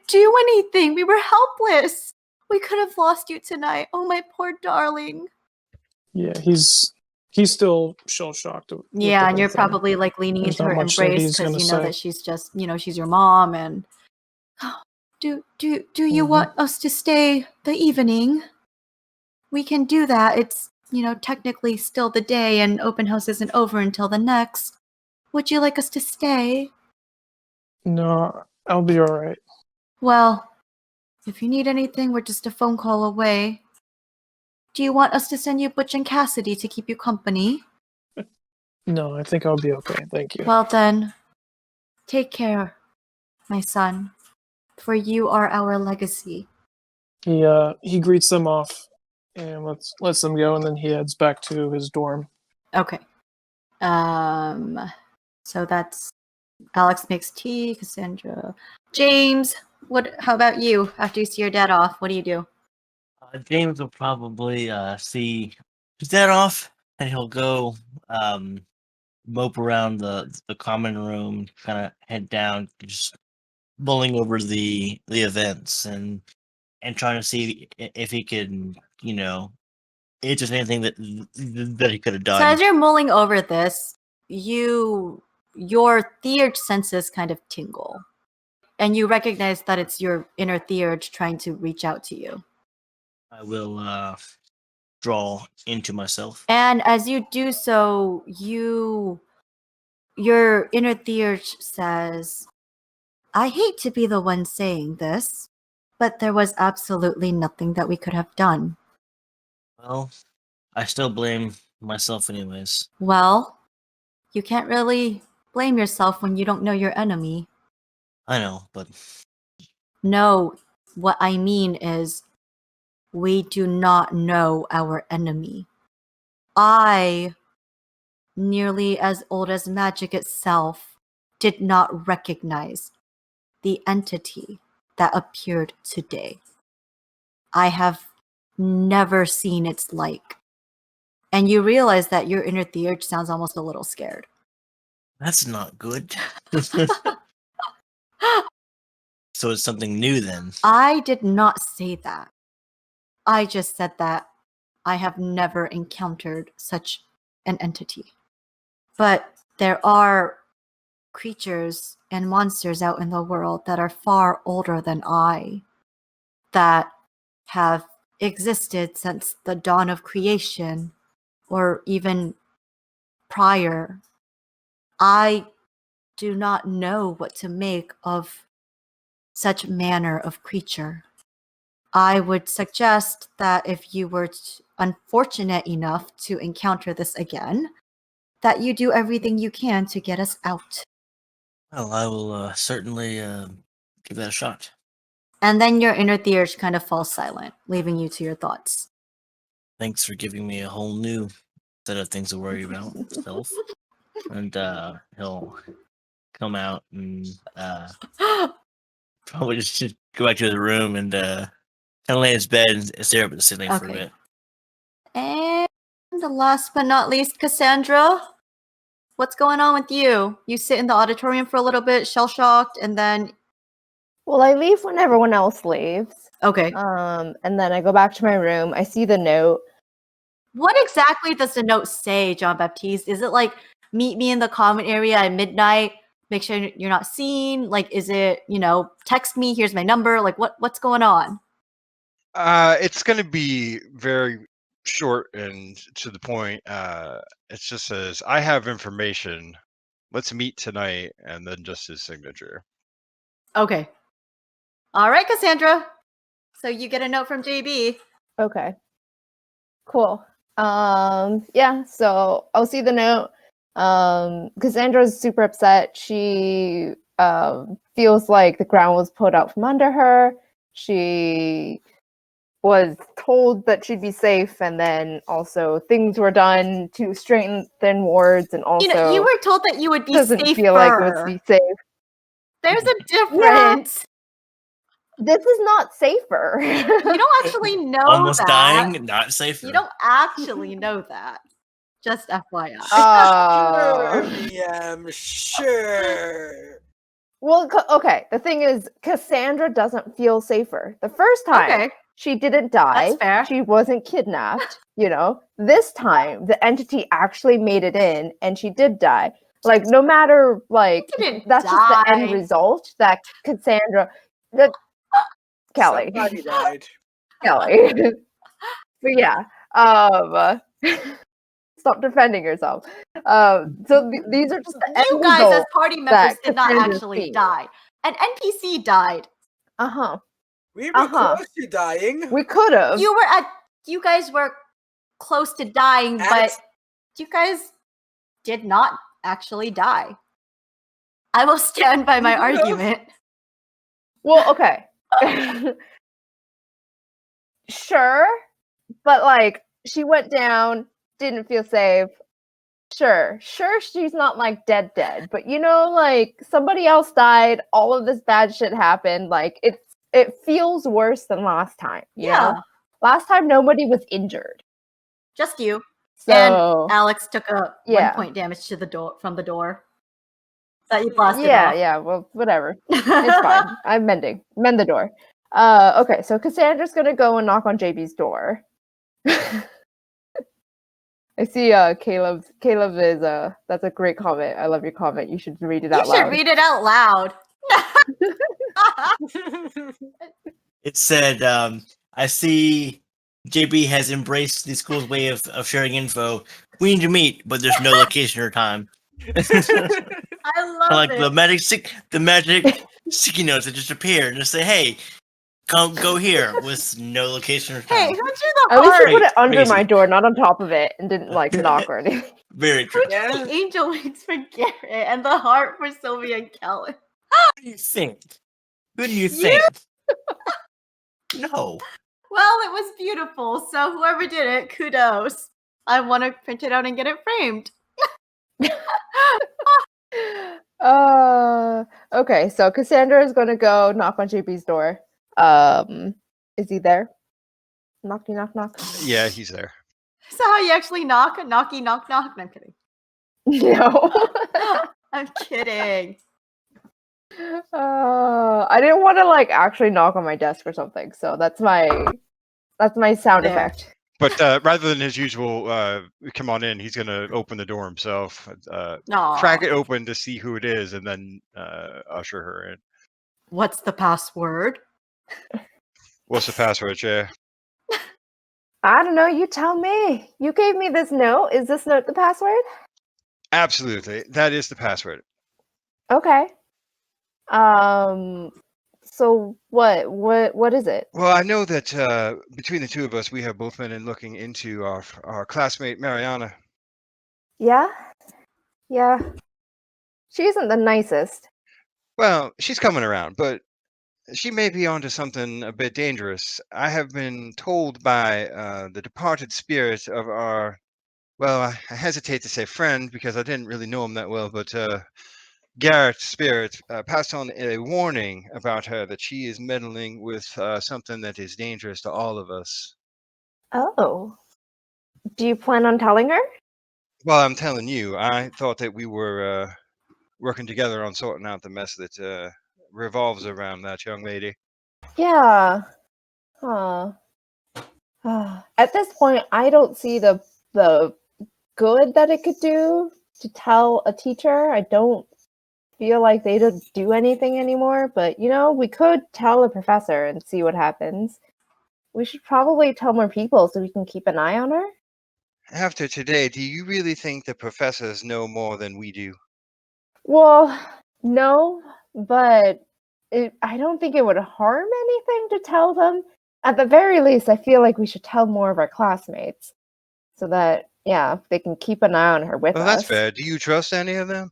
do anything. We were helpless. We could have lost you tonight. Oh, my poor darling. Yeah, he's still shell shocked. Yeah, and you're probably like leaning There's into her not much that embrace he's because gonna you know say. that she's just, she's your mom. And do you Mhm. want us to stay the evening? we can do that. It's, technically still the day and open house isn't over until the next. Would you like us to stay? No, I'll be alright. Well, if you need anything, we're just a phone call away. Do you want us to send you Butch and Cassidy to keep you company? No, I think I'll be okay. Thank you. Well then, take care, my son, for you are our legacy. He greets them off and lets them go, and then he heads back to his dorm. Okay. So that's Alex makes tea, Cassandra. James, how about you? After you see your dad off, what do you do? James will probably see his dad off, and he'll go mope around the common room, kind of head down, just mulling over the events and trying to see if he can, it's just anything that he could have done. So as you're mulling over this, your theurge senses kind of tingle. And you recognize that it's your inner theurge trying to reach out to you. I will draw into myself. And as you do so, your inner theurge says, I hate to be the one saying this, but there was absolutely nothing that we could have done. Well, I still blame myself anyways. Well, you can't really blame yourself when you don't know your enemy. I know, but... No, what I mean is, we do not know our enemy. I, nearly as old as magic itself, did not recognize the entity that appeared today. I have never seen its like. And you realize that your inner theurge sounds almost a little scared. That's not good. So it's something new then. I did not say that. I just said that I have never encountered such an entity. But there are creatures and monsters out in the world that are far older than I, that have existed since the dawn of creation, or even prior. I do not know what to make of such manner of creature. I would suggest that if you were unfortunate enough to encounter this again, that you do everything you can to get us out. Well, I will certainly give that a shot. And then your inner theurge kind of falls silent, leaving you to your thoughts. Thanks for giving me a whole new set of things to worry about myself. And he'll come out and probably just go back to the room and kind of lay in his bed and stare up at the ceiling for a bit. And last but not least, Cassandra, what's going on with you? You sit in the auditorium for a little bit, shell-shocked, and then... Well, I leave when everyone else leaves. Okay. And then I go back to my room. I see the note. What exactly does the note say, John Baptiste? Is it like, meet me in the common area at midnight, make sure you're not seen? Like, is it, text me, here's my number? Like, what's going on? It's going to be very short and to the point. It just says, I have information. Let's meet tonight. And then just his signature. Okay. All right, Cassandra. So you get a note from JB. Okay. Cool. Yeah, so I'll see the note. Cassandra's super upset. She feels like the ground was pulled out from under her. She was told that she'd be safe, and then also things were done to strengthen wards, and also you were told that you would be doesn't safer. feel like it would be safe. There's a difference. This is not safer. You don't actually know Almost that. dying, not safer. You don't actually know that. Just FYI. Sure. Well, okay. The thing is, Cassandra doesn't feel safer. The first time, she didn't die. That's fair. She wasn't kidnapped. This time, the entity actually made it in, and she did die. Like, no matter, like, that's just the end result that Cassandra... Kelly. Somebody died. Kelly. But yeah, stop defending yourself. So these are just the end You guys, as results party members, that did not Cassandra's actually seen. die. An NPC died. Uh-huh. We were close to dying. We could have. You guys were close to dying, but Alex- you guys did not actually die. I will stand by my You could've. argument. Well, okay. Sure, but like she went down, didn't feel safe. Sure, she's not like dead, but you know, like somebody else died, all of this bad shit happened. Like it feels worse than last time. You know? Last time nobody was injured. Just you. So And Alex took a yeah. 1 point damage to the door from the door that you blasted yeah, off. yeah, well, whatever. It's fine. I'm mending. Mend the door. Okay, so Cassandra's gonna go and knock on JB's door. I see Caleb is that's a great comment. I love your comment. You should read it out loud. You should read it out loud. It said, I see JB has embraced the school's way of sharing info. We need to meet, but there's no location or time. I love Like it. the magic sticky notes that just appear and just say, "Hey, go here," with no location or Hey, time. who drew the At least heart? I put it under Crazy. my door, not on top of it, and didn't like knock or anything. Very true. Who drew the angel wings for Garrett and the heart for Sylvia and Kellen? What do you think? Who do you think? No. Well, it was beautiful. So whoever did it, kudos. I want to print it out and get it framed. Okay, so Cassandra is gonna go knock on JB's door. Is he there? Knock. Yeah, he's there. So how you actually knock? Knocky, knock, knock. No, I'm kidding. No. I'm kidding. I didn't want to like actually knock on my desk or something, so that's my sound There. effect. But rather than his usual, come on in, he's going to open the door himself, crack it open to see who it is, and then usher her in. What's the password? What's the password, Jay? I don't know. You tell me. You gave me this note. Is this note the password? Absolutely. That is the password. Okay. So what is it? Well, I know that between the two of us, we have both been looking into our classmate, Mariana. Yeah? Yeah. She isn't the nicest. Well, she's coming around, but she may be onto something a bit dangerous. I have been told by the departed spirit of our, well, I hesitate to say friend because I didn't really know him that well, but Garrett's spirit passed on a warning about her that she is meddling with something that is dangerous to all of us. Oh. Do you plan on telling her? Well, I'm telling you, I thought that we were working together on sorting out the mess that revolves around that young lady. Yeah. Huh. At this point, I don't see the good that it could do to tell a teacher. I don't feel like they don't do anything anymore, but you know, we could tell a professor and see what happens. We should probably tell more people so we can keep an eye on her. After today, do you really think the professors know more than we do? Well, no, but I don't think it would harm anything to tell them. At the very least, I feel like we should tell more of our classmates so that, yeah, they can keep an eye on her with Well, us. that's fair. Do you trust any of them?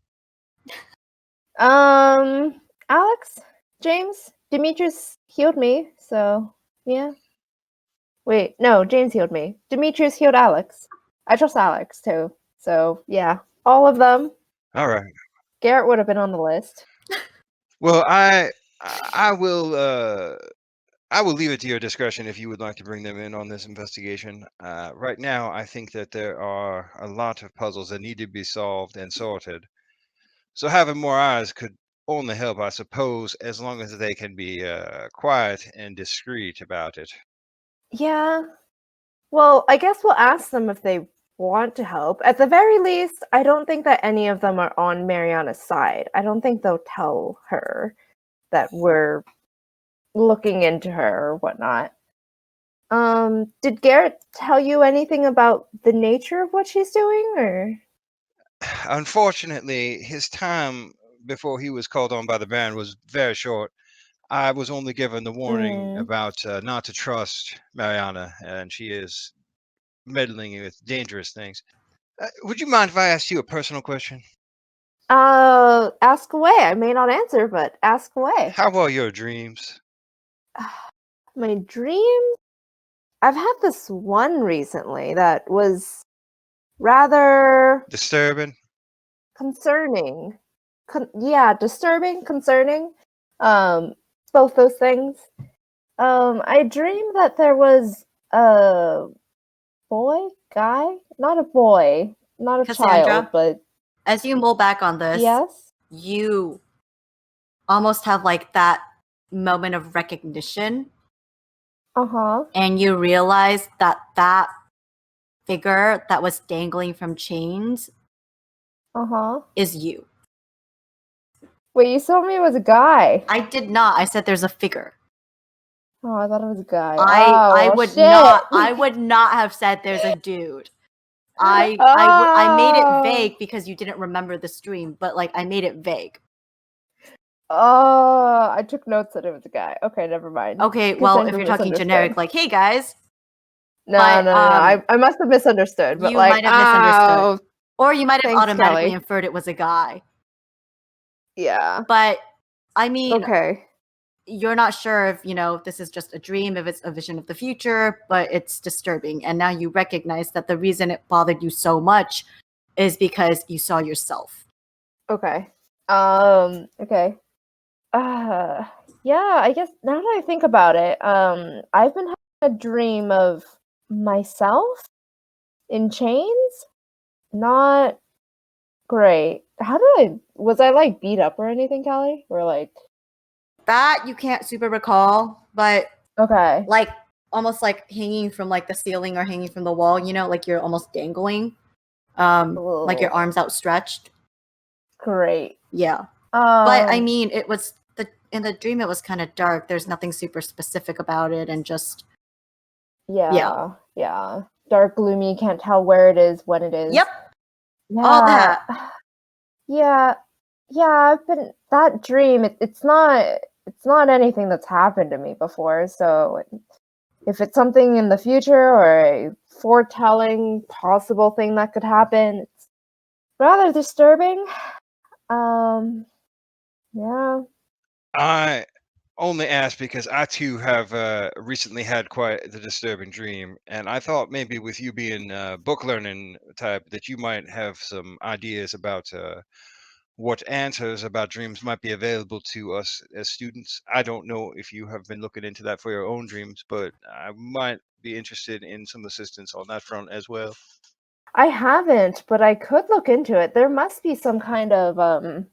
Alex, James, Demetrius healed me, so yeah. Wait, no, James healed me. Demetrius healed Alex. I trust Alex too. So yeah, all of them. All right. Garrett would have been on the list. Well, I will leave it to your discretion if you would like to bring them in on this investigation. Right now, I think that there are a lot of puzzles that need to be solved and sorted. So having more eyes could only help, I suppose, as long as they can be quiet and discreet about it. Yeah. Well, I guess we'll ask them if they want to help. At the very least, I don't think that any of them are on Mariana's side. I don't think they'll tell her that we're looking into her or whatnot. Did Garrett tell you anything about the nature of what she's doing, or? Unfortunately, his time before he was called on by the Baron was very short. I was only given the warning about not to trust Mariana, and she is meddling with dangerous things. Would you mind if I asked you a personal question? Ask away. I may not answer, but ask away. How are your dreams? My dreams? I've had this one recently that was rather Disturbing? concerning. Yeah, disturbing, concerning. Both those things. I dreamed that there was a guy, not a boy, not a Cassandra? child, but As you mull back on this, yes. you almost have like that moment of recognition, Uh-huh. and you realize that that figure that was dangling from chains Uh-huh. is you. Wait, you told me it was a guy. I did not. I said there's a figure. Oh, I thought it was a guy. I Oh, would shit. not. I would not have said there's a dude. I made it vague because you didn't remember the stream, but like I made it vague. Oh, I took notes that it was a guy. Okay, never mind. Okay, well, if Cassandra you're talking generic, misunderstood. like, hey guys, No, but, no. I must have misunderstood. But you like, might have misunderstood. oh, or you might have thanks, automatically Kelly. inferred it was a guy. Yeah. But I mean, Okay. you're not sure if this is just a dream, if it's a vision of the future, but it's disturbing. And now you recognize that the reason it bothered you so much is because you saw yourself. Okay. Okay. Yeah, I guess now that I think about it, I've been having a dream of myself in chains. Not great. Was I like beat up or anything, Callie? Or like That you can't super recall, but okay. like almost like hanging from like the ceiling or hanging from the wall, like you're almost dangling. Like your Ugh. arms outstretched. Great. Yeah. But I mean, it was in the dream it was kind of dark. There's nothing super specific about it, and just yeah. Dark, gloomy, can't tell where it is, when it is. Yep. Yeah. All that. Yeah. I've been that dream. It's not anything that's happened to me before. So if it's something in the future or a foretelling possible thing that could happen, it's rather disturbing. Yeah. I only asked because I too have recently had quite the disturbing dream, and I thought maybe with you being book learning type that you might have some ideas about what answers about dreams might be available to us as students. I don't know if you have been looking into that for your own dreams, but I might be interested in some assistance on that front as well. I haven't, but I could look into it. There must be some kind of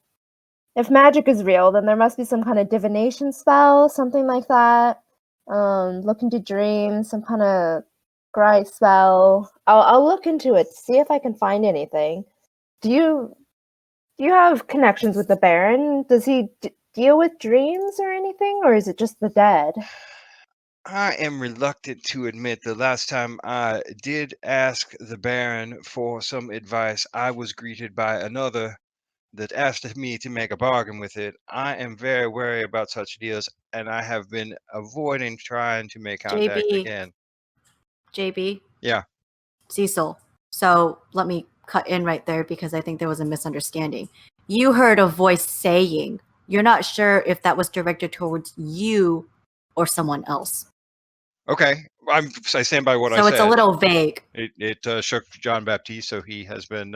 if magic is real, then there must be some kind of divination spell, something like that. Look into dreams, some kind of scry spell. I'll look into it, see if I can find anything. Do you have connections with the Baron? Does he deal with dreams or anything, or is it just the dead? I am reluctant to admit the last time I did ask the Baron for some advice, I was greeted by another that asked me to make a bargain with it. I am very wary about such deals, and I have been avoiding trying to make contact again. JB. Yeah. Cecil. So let me cut in right there because I think there was a misunderstanding. You heard a voice saying, you're not sure if that was directed towards you or someone else. Okay, I stand by what I said. So it's a little vague. It shook John Baptiste, so he has been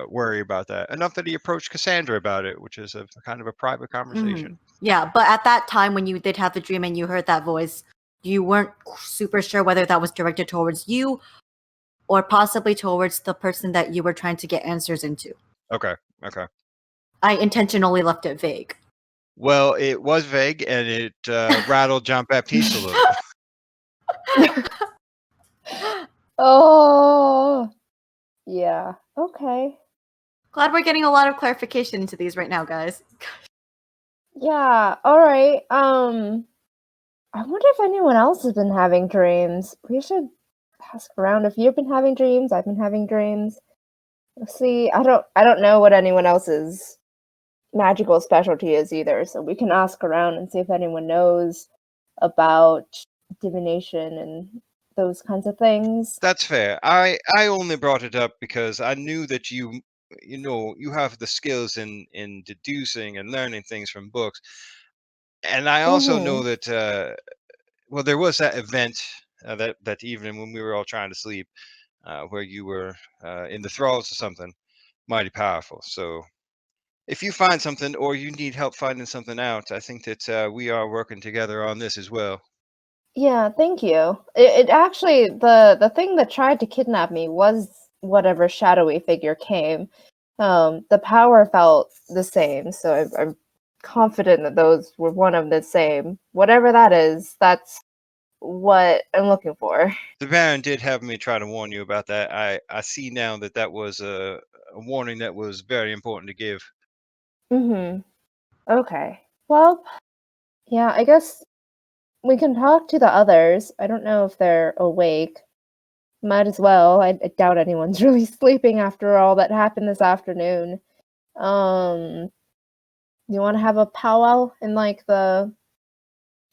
worried about that enough that he approached Cassandra about it, which is a kind of a private conversation. Yeah, but at that time when you did have the dream and you heard that voice, you weren't super sure whether that was directed towards you or possibly towards the person that you were trying to get answers into. Okay. I intentionally left it vague. Well, it was vague, and it rattled John Baptiste a little. Oh, yeah. Okay. Glad we're getting a lot of clarification into these right now, guys. Yeah. All right. I wonder if anyone else has been having dreams. We should ask around if you've been having dreams. I've been having dreams. See, I don't know what anyone else's magical specialty is either, so we can ask around and see if anyone knows about divination and those kinds of things. That's fair. I only brought it up because I knew that you have the skills in deducing and learning things from books, and I also know that well, there was that event that evening when we were all trying to sleep, where you were in the thralls or something mighty powerful. So if you find something or you need help finding something out, I think that we are working together on this as well. Yeah, thank you. It actually, the thing that tried to kidnap me was whatever shadowy figure came. The power felt the same, so I'm confident that those were one of the same. Whatever that is, that's what I'm looking for. The Baron did have me try to warn you about that. I see now that that was a warning that was very important to give. Okay. Well, yeah, I guess we can talk to the others. I don't know if they're awake. Might as well. I doubt anyone's really sleeping after all that happened this afternoon. You want to have a powwow in like the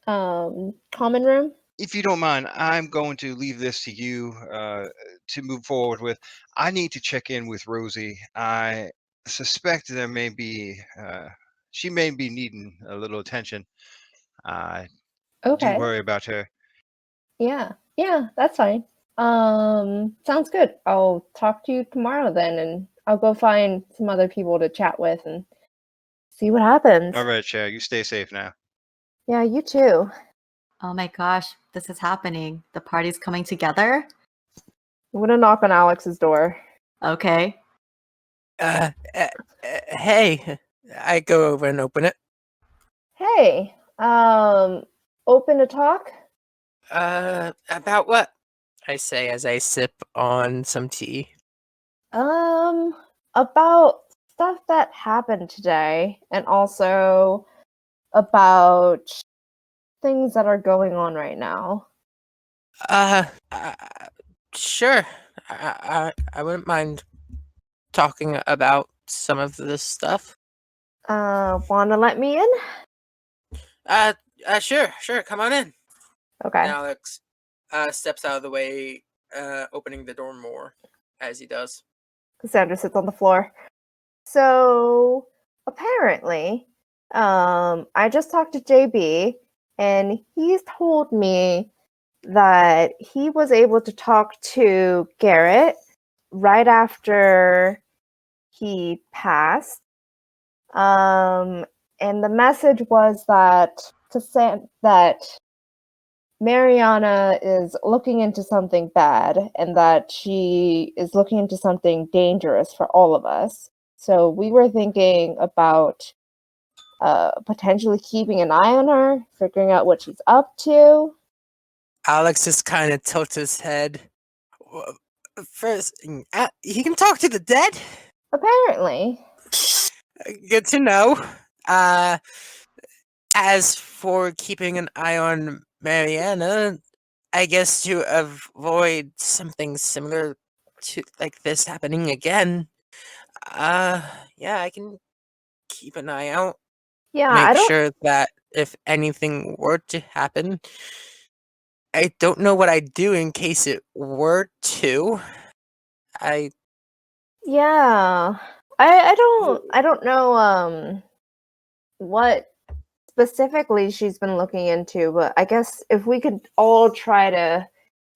common room? If you don't mind, I'm going to leave this to you to move forward with. I need to check in with Rosie. I suspect there may be she may be needing a little attention. I do Okay. worry about her. Yeah, that's fine. Sounds good. I'll talk to you tomorrow then, and I'll go find some other people to chat with and see what happens. All right, Cher, you stay safe now. Yeah, you too. Oh my gosh, this is happening. The party's coming together. I'm gonna knock on Alex's door. Okay. Hey, I go over and open it. Hey, open to talk? About what? I say as I sip on some tea. About stuff that happened today, and also about things that are going on right now. Sure. I wouldn't mind talking about some of this stuff. Wanna let me in? Sure. Come on in. Okay. And Alex steps out of the way, opening the door more as he does. Cassandra sits on the floor. So apparently, I just talked to JB, and he's told me that he was able to talk to Garrett right after he passed. And the message was that Mariana is looking into something bad, and that she is looking into something dangerous for all of us. So we were thinking about potentially keeping an eye on her, figuring out what she's up to. Alex just kind of tilts his head. First, he can talk to the dead? Apparently. Good to know. As for keeping an eye on Mariana, I guess to avoid something similar to like this happening again, yeah, I can keep an eye out. Yeah, Make sure that if anything were to happen, I don't know what I'd do in case it were to. Yeah. I don't know what specifically she's been looking into, but I guess if we could all try to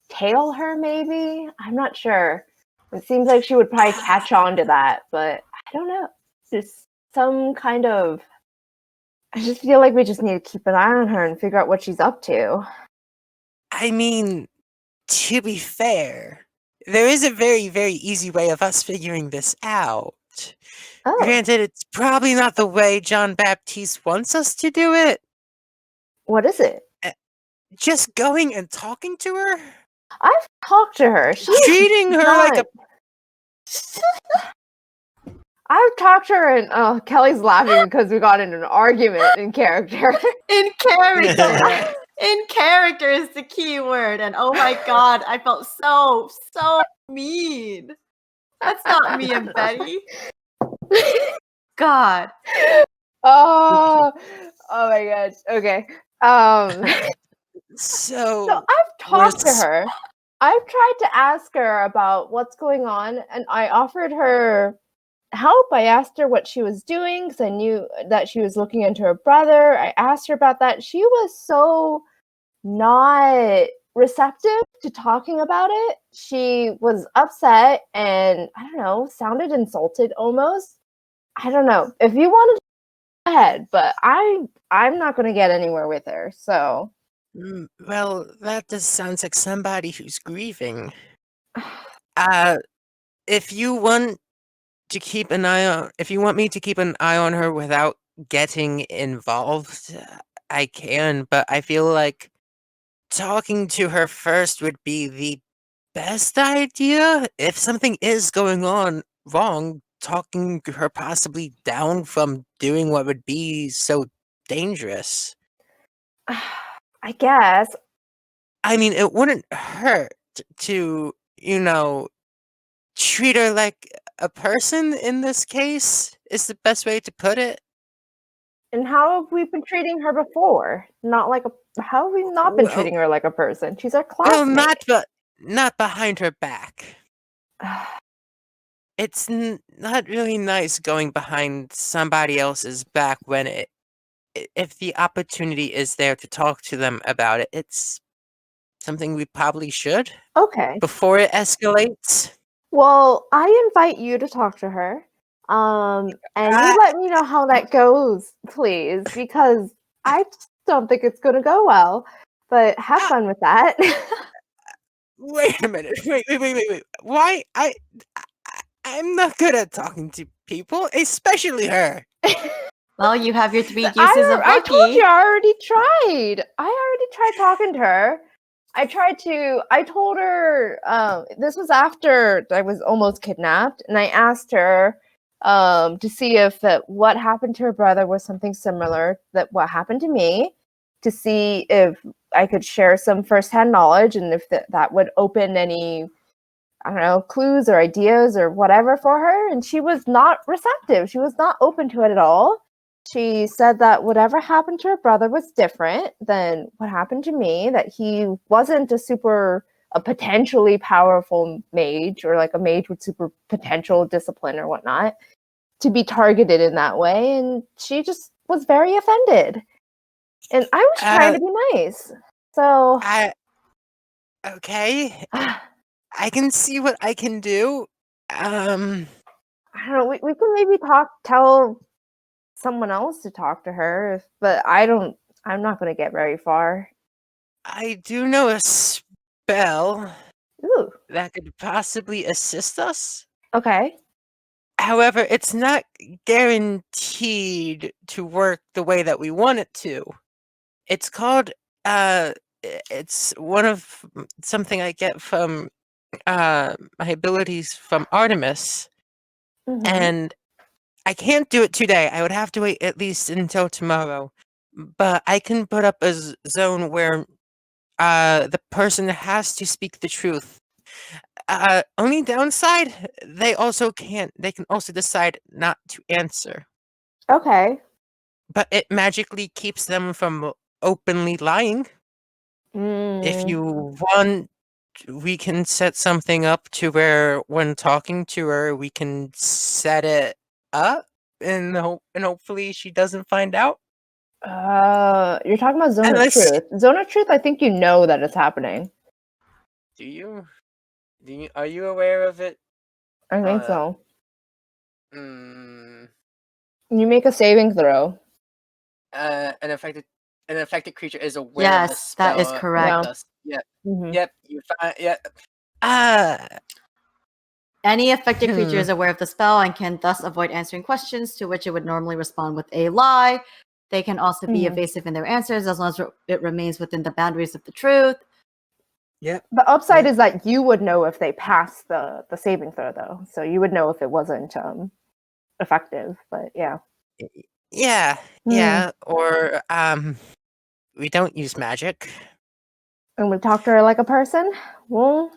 tail her, maybe? I'm not sure. It seems like she would probably catch on to that, but I don't know. Just some kind of... I just feel like we just need to keep an eye on her and figure out what she's up to. I mean, to be fair, there is a very, very easy way of us figuring this out. Oh. Granted, it's probably not the way John Baptiste wants us to do it. What is it? Just going and talking to her? I've talked to her. She's treating her like a... I've talked to her, and Kelly's laughing because we got into an argument in character. In character. In character is the key word, and oh my god, I felt so mean. That's not me and Betty. God. Oh, oh my gosh. Okay. So So I've talked to s- her. I've tried to ask her about what's going on, and I offered her help. I asked her what she was doing because I knew that she was looking into her brother. I asked her about that. She was so not receptive to talking about it. She was upset and I don't know, sounded insulted almost. I don't know. If you wanted to go ahead, but I'm not going to get anywhere with her. So, well, that just sounds like somebody who's grieving. If you want to keep an eye on, if you want me to keep an eye on her without getting involved, I can, but I feel like talking to her first would be the best idea. If something is going on wrong, talking her possibly down from doing what would be so dangerous. I guess. I mean, it wouldn't hurt to, treat her like a person in this case, is the best way to put it. And how have we been treating her before? Not like a. How have we not been Well, treating her like a person? She's our well, classmate. not behind her back. It's not really nice going behind somebody else's back when if the opportunity is there to talk to them about it. It's something we probably should Okay. before it escalates. Well, I invite you to talk to her. And I- you let me know how that goes, please, because I just don't think it's gonna go well. But have fun with that. Wait a minute. Wait. Why? I'm not good at talking to people, especially her. Well, you have your 3 uses of I told lucky. you I already tried. I already tried talking to her. I told her, this was after I was almost kidnapped, and I asked her to see if what happened to her brother was something similar that what happened to me, to see if I could share some firsthand knowledge and if that would open any, I don't know, clues or ideas or whatever for her. And she was not receptive. She was not open to it at all. She said that whatever happened to her brother was different than what happened to me, that he wasn't a potentially powerful mage or like a mage with super potential discipline or whatnot to be targeted in that way. And she just was very offended. And I was trying to be nice. So, Okay. I can see what I can do. I don't know. We can maybe tell someone else to talk to her, but I'm not going to get very far. I do know a spell Ooh. that could possibly assist us. Okay. However, it's not guaranteed to work the way that we want it to. It's called it's one of something I get from my abilities from Artemis, Mhm. and I can't do it today. I would have to wait at least until tomorrow. But I can put up a zone where the person has to speak the truth. Only downside, they can also decide not to answer. Okay. But it magically keeps them from openly lying. If Mm. you want, we can set something up to where when talking to her, we can set it up and hopefully she doesn't find out. You're talking about Zone of Unless Truth. Zone of Truth, I think you know that it's happening. Do you are you aware of it? I think so. Mm, You make a saving throw. an affected creature is aware of the Yes, spell. that is correct. Yeah. Yep. Mhm. Yep. You find. Yep. Any affected creature Hmm. is aware of the spell and can thus avoid answering questions to which it would normally respond with a lie. They can also be Mhm. evasive in their answers as long as it remains within the boundaries of the truth. Yep. The upside Yep. is that you would know if they pass the saving throw, though. So you would know if it wasn't effective. But yeah. Yeah. Hmm. Yeah. Or we don't use magic. And we talk to her like a person? Well,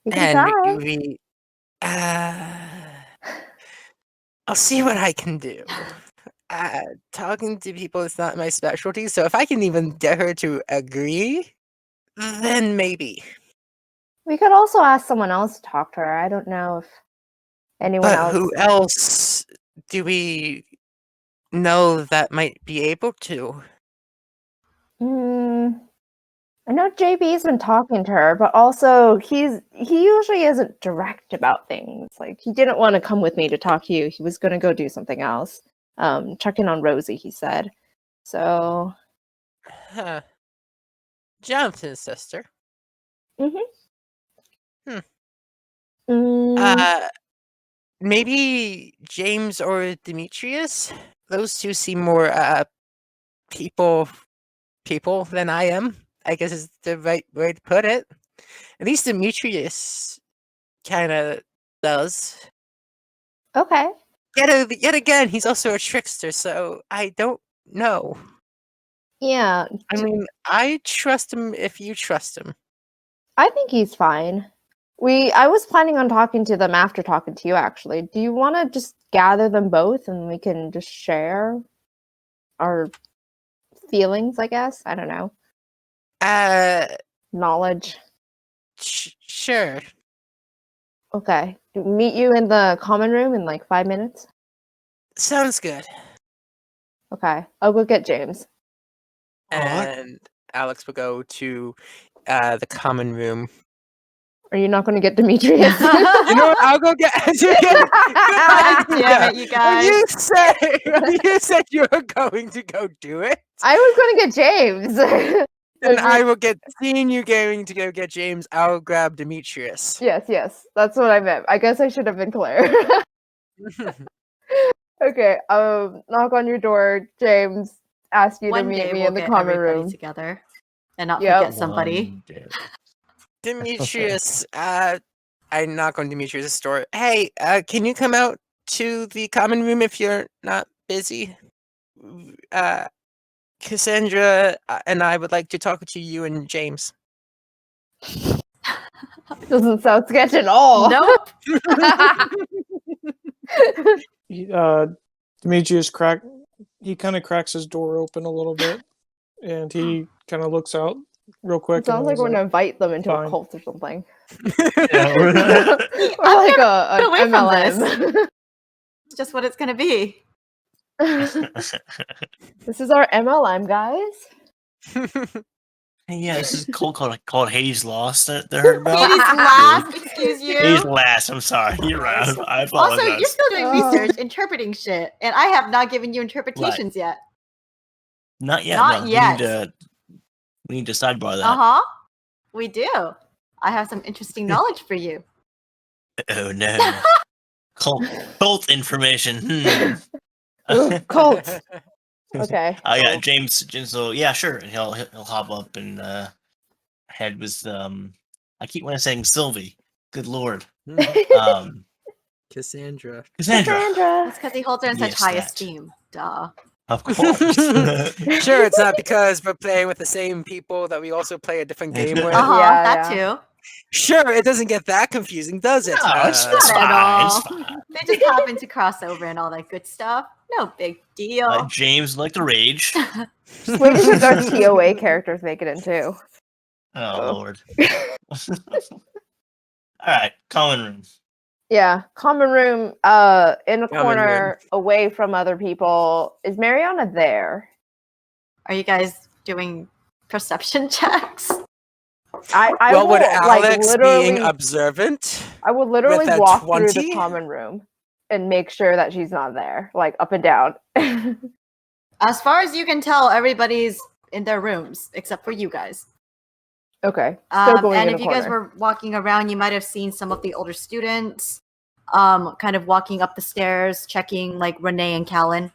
you can And try. we I'll see what I can do. Talking to people is not my specialty, so if I can even get her to agree, then maybe. We could also ask someone else to talk to her. I don't know if anyone But else. who else do we know that might be able to? I know JB's been talking to her, but also he usually isn't direct about things. Like he didn't want to come with me to talk to you. He was going to go do something else. Check in on Rosie, he said. So, Jonathan's sister. Maybe James or Demetrius? Those two seem more people than I am, I guess is the right way to put it. At least Demetrius kind of does. Okay. Yet again, he's also a trickster, so I don't know. Yeah. I mean, I trust him if you trust him. I think he's fine. I was planning on talking to them after talking to you, actually. Do you want to just gather them both and we can just share our feelings, I guess? I don't know. Knowledge. Sure. Okay. Meet you in the common room in like 5 minutes? Sounds good. Okay. I'll go get James. And Alex will go to the common room. Are you not going to get Demetrius? You know what? I'll go get. God damn it, you guys. You said you were going to go do it. I was going to get James. And I will get. Seeing you going to go get James, I'll grab Demetrius. Yes. That's what I meant. I guess I should have been clear. Okay. Knock on your door, James. Ask you to One meet day me we'll in the get common everybody room. together and not Yep. forget somebody. One day. Demetrius, I knock on Demetrius' door. Hey, can you come out to the common room if you're not busy? Cassandra and I would like to talk to you and James. Doesn't sound sketch at all. Nope. Demetrius he kind of cracks his door open a little bit, and he kind of looks out real quick. It sounds like we're going to invite them into fine. a cult or something. Yeah, Or like an away from MLM. It's just what it's gonna be. This is our MLM, guys. Yeah, this is called Hades Lost that they heard about. Hades last, excuse you. Hades Last. I'm sorry. You're right. I apologize. Also, you're still doing Oh. research, interpreting shit, and I have not given you interpretations yet. Not yet. Not no. yet. We need to sidebar that. Uh-huh. We do. I have some interesting knowledge for you. Oh no. Cult information. Ooh, cult. Okay. I got James. So yeah, sure. And he'll hop up and head with I keep wanting to saying Sylvie. Good lord. Cassandra. Cassandra. That's because he holds her in such Yes, high that. esteem. Duh. Of course. Sure, it's not because we're playing with the same people that we also play a different game with. Uh-huh, Yeah, that yeah. too. Sure, it doesn't get that confusing, does it? No, it's Not at fine. all. It's fine. They just happen to cross over and all that good stuff. No big deal. James like to rage. Wait because our TOA characters make it in too. Oh lord. All right, common room. Yeah, common room, in a Common corner, away from other people. Is Mariana there? Are you guys doing perception checks? I Well, will, would like, Alex literally, being observant? I would literally with a walk through 20? the common room and make sure that she's not there, like up and down. As far as you can tell, everybody's in their rooms except for you guys. Okay, still going And in if a you guys corner. were walking around, you might have seen some of the older students kind of walking up the stairs, checking like Renee and Callan.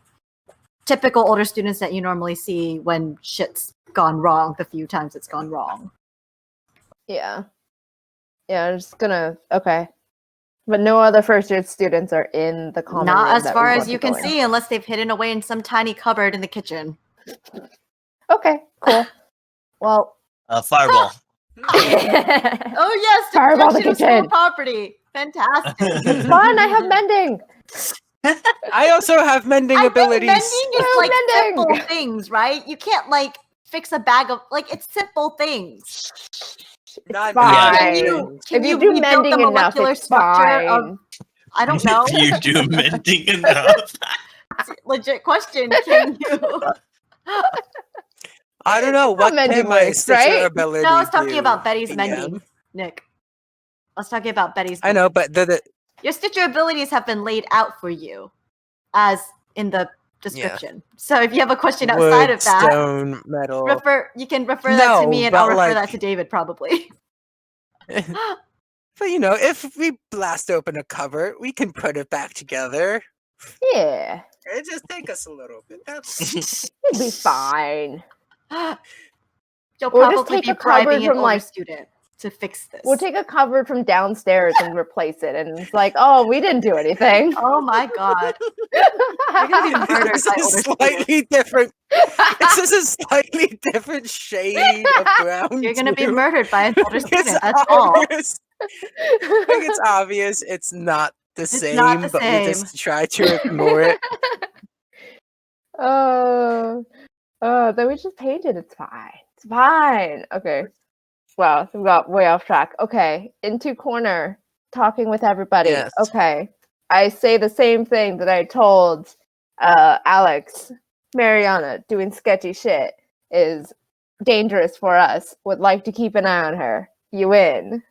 Typical older students that you normally see when shit's gone wrong the few times it's gone wrong. Yeah, I'm just gonna. Okay, but no other first year students are in the common room. Not as that we far want as to you can go in. see, unless they've hidden away in some tiny cupboard in the kitchen. Okay, cool. Well, Fireball. Oh yes, Fireball the destruction of stolen kitchen. property. Fantastic. It's fun. I have mending. I also have mending I think abilities. mending is like Mending. simple things, right? You can't like fix a bag of like it's simple things. Not fine. Can mending. you If you rebuild do the mending enough, molecular it's structure of fine. I don't know. If you do mending enough. Legit question. Can you? I don't know. What mending can my works, stitcher right? ability No, I was talking do, about Betty's DM? mending, Nick. I was talking about Betty's. I know, but Your Stitcher abilities have been laid out for you, as in the description. So if you have a question outside wood, of that, stone, metal. you can refer that to me, No, and I'll but, refer that like- to David probably. But you know, if we blast open a cupboard, we can put it back together. Yeah, It just take us a little bit. That's it'd be fine. You'll We'll just probably take be a cupboard bribing an from, older like- student to fix this. We'll take a cupboard from downstairs and replace it, and it's like, oh, we didn't do anything. Oh my god. You're gonna be murdered this by is older students. slightly different. This is a slightly different shade of brown. You're gonna be too. murdered by an older It's student. That's all. obvious. I think it's obvious it's not the same, not the but we same. just try to ignore it. Then we just paint it. It's fine. It's fine. Okay. Wow, we got way off track. Okay, into corner, talking with everybody. Yes. Okay, I say the same thing that I told Alex. Mariana doing sketchy shit is dangerous for us. Would like to keep an eye on her. You win.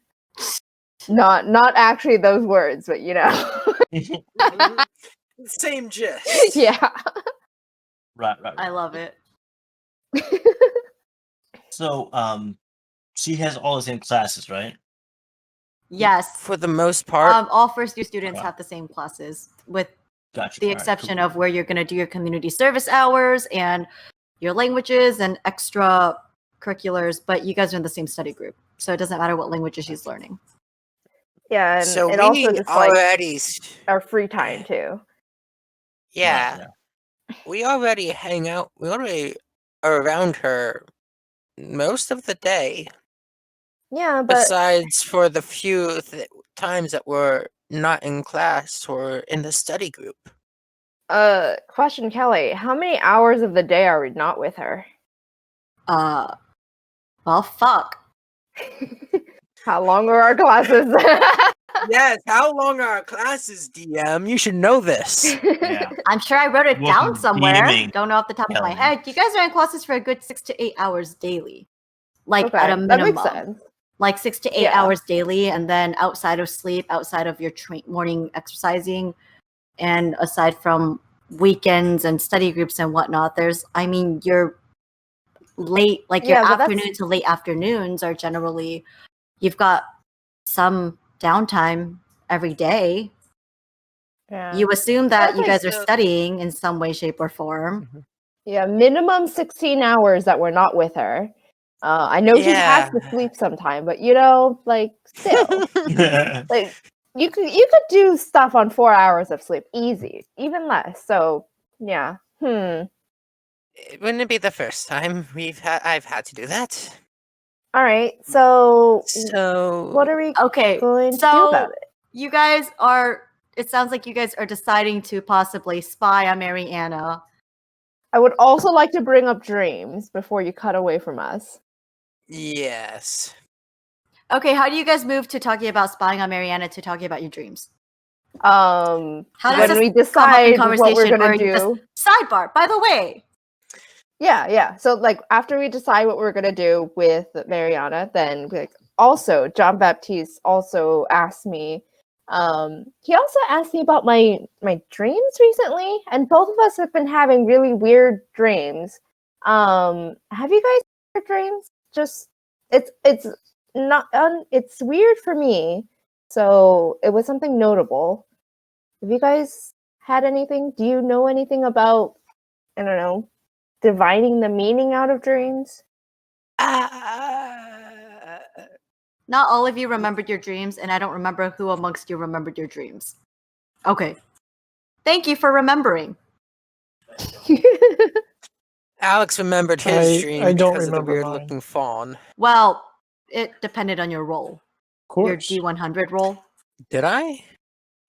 Not actually those words, but you know. Same gist. Yeah. Right. I love it. So, she has all the same classes, right? Yes. For the most part. All first year students Wow. have the same classes, with Gotcha. the All right, exception cool. of where you're going to do your community service hours and your languages and extra curriculars, but you guys are in the same study group, so it doesn't matter what languages she's learning. Yeah, and so it we also just like already, our free time too. yeah, Right, we already hang out. We already are around her most of the day. Yeah, but Besides for the few times that we're not in class or in the study group. question, Kelly, how many hours of the day are we not with her? Well, fuck. How long are our classes? Yes, how long are our classes, DM? You should know this. Yeah. I'm sure I wrote it Well, down somewhere. DMing, Don't know off the top of my Kelly. head. You guys are in classes for a good 6 to 8 hours daily, like Okay, at a that minimum. makes sense. Like 6 to 8 Yeah. hours daily, and then outside of sleep, outside of your morning exercising, and aside from weekends and study groups and whatnot, your late, like your Yeah, but that's- afternoon to late afternoons are generally, you've got some downtime every day. Yeah. You assume that you Okay, guys are so- studying in some way, shape, or form. Yeah, minimum 16 hours that we're not with her. I know she has to Yeah. sleep sometime, but you know, like still, Yeah. like you could do stuff on 4 hours of sleep, easy, even less. So yeah, It wouldn't be the first time I've had to do that. All right. So So what are we Okay, going to do so about it? you guys are, it sounds like you guys are deciding to possibly spy on Mariana. I would also like to bring up dreams before you cut away from us. yes. Okay, how do you guys move to talking about spying on Mariana to talking about your dreams? How How does when this we come up in decide what we're conversation, or gonna you just- do. Sidebar, by the way. Yeah. So like after we decide what we're gonna do with Mariana, then like also John Baptiste also asked me. He also asked me about my dreams recently, and both of us have been having really weird dreams. Have you guys had dreams? Just it's not it's weird for me. So it was something notable. Have you guys had anything? Do you know anything about, I don't know, divining the meaning out of dreams? Not all of you remembered your dreams, and I don't remember who amongst you remembered your dreams. Okay. Thank you for remembering. Alex remembered his dream I don't because of the remember mine. weird-looking fawn. Well, it depended on your roll. Of Your course. D100 roll. Did I?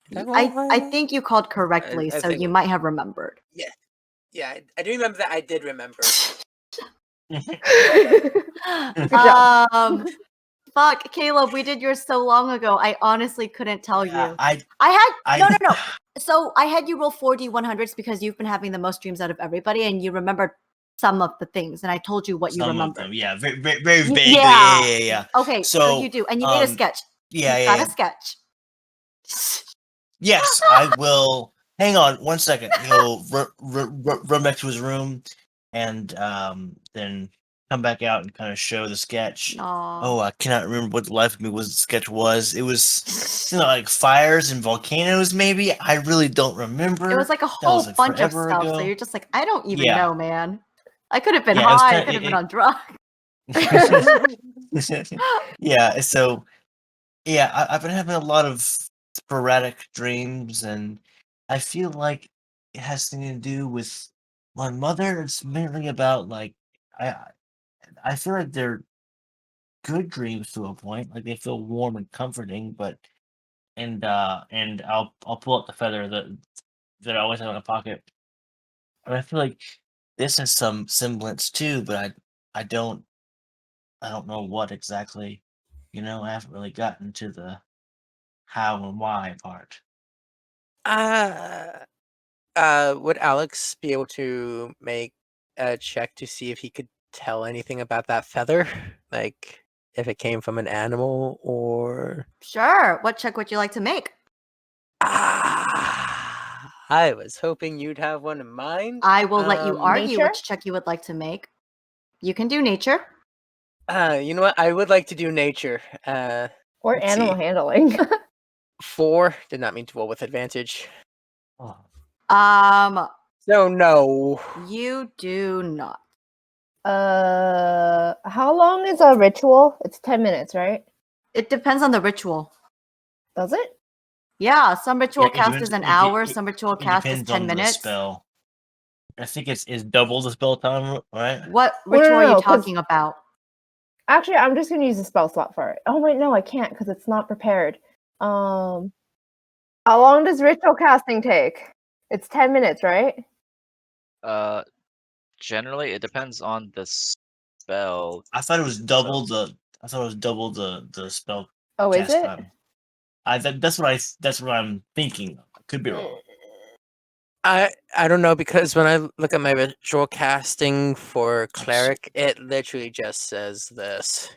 Did I roll I high? think you called correctly, I so think- you might have remembered. Yeah, I do remember that. I did remember. Good job. Fuck, Caleb, we did yours so long ago. I honestly couldn't tell Yeah, you. I No. So I had you roll 4D100s because you've been having the most dreams out of everybody, and you remembered some of the things, and I told you what you some of remembered. them, yeah, very vaguely. Yeah. Yeah. Okay, so So, you do, and you made a sketch. Yeah, You yeah. got a sketch. Yes, I will. Hang on 1 second. He'll run back to his room, and then come back out and kind of show the sketch. Oh, I cannot remember what the life of me was. The sketch was. It was like fires and volcanoes. Maybe I really don't remember. It was like a That whole was, like, bunch of forever stuff. So ago. you're just like, I don't even Yeah. know, man. I could have been Yeah, it was high. I kinda- could have been it- on drugs. Yeah. So yeah, I've been having a lot of sporadic dreams, and I feel like it has something to do with my mother. It's mainly about like I feel like they're good dreams to a point. Like they feel warm and comforting, but and I'll pull up the feather that I always have in my pocket. And I feel like this has some semblance too, but I don't know what exactly. I haven't really gotten to the how and why part. Would Alex be able to make a check to see if he could tell anything about that feather? Like, if it came from an animal or... Sure. What check would you like to make? I was hoping you'd have one in mind. I will let you argue Nature? which check you would like to make. You can do nature. You know what? I would like to do nature. Or Let's animal see. handling. 4 did not mean to roll with advantage. Oh. So no. You do not. How long is a ritual? It's 10 minutes, right? It depends on the ritual. Does it? Yeah, some ritual Yeah, it cast depends- is an it- hour, it- some ritual It cast is depends 10 on the minutes. spell. I think it's double the spell time, right? What Well, ritual are no, you 'cause- talking about? Actually, I'm just gonna use a spell slot for it. Oh wait, no, I can't because it's not prepared. How long does ritual casting take? It's 10 minutes, right? Generally, it depends on the spell. I thought it was double the. I thought it was double the spell Oh, is cast it? time. That's what I'm thinking. I could be wrong. I don't know, because when I look at my ritual casting for cleric, it literally just says this.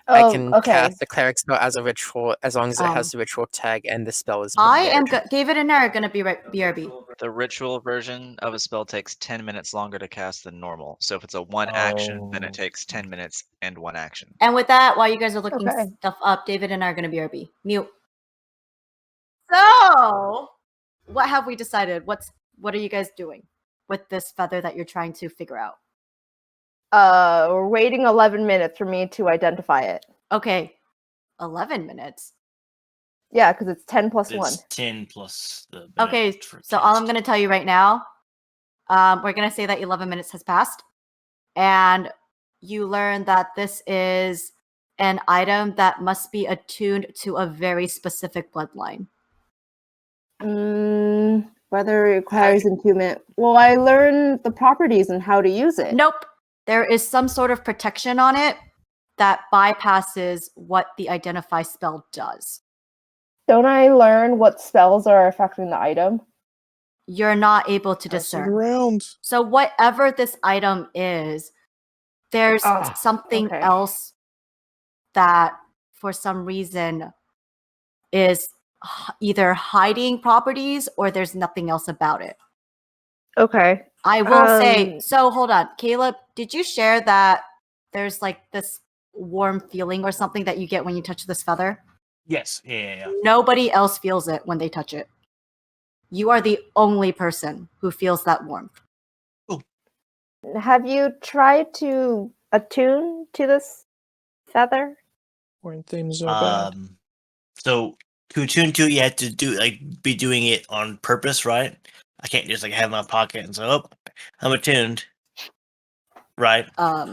I Oh, can okay. cast the cleric spell as a ritual as long as it has the ritual tag and the spell is prepared. David and I are gonna be BRB. The ritual version of a spell takes 10 minutes longer to cast than normal. So if it's a one action, then Oh. it takes 10 minutes and one action. And with that, while you guys are looking Okay. stuff up, David and I are gonna BRB. Mute. So, what have we decided? What are you guys doing with this feather that you're trying to figure out? We're waiting 11 minutes for me to identify it. Okay, 11 minutes. Yeah, because it's 10 plus 1. It's 10 plus the. Okay, benefit for so all I'm cast. going to tell you right now, we're going to say that 11 minutes has passed, and you learn that this is an item that must be attuned to a very specific bloodline. Whether it requires attunement. Well, I learned the properties and how to use it. Nope. There is some sort of protection on it that bypasses what the identify spell does. Don't I learn what spells are affecting the item? You're not able to Pass it discern. around. So whatever this item is, there's something okay. else that for some reason is either hiding properties or there's nothing else about it. Okay. I will say, so hold on. Caleb, did you share that there's like this warm feeling or something that you get when you touch this feather? Yes. Yeah. Nobody else feels it when they touch it. You are the only person who feels that warmth. Have you tried to attune to this feather? When things are bad. So to attune to it, you have to be doing it on purpose, right? I can't just have it in my pocket and say, "Oh, I'm attuned." Right. I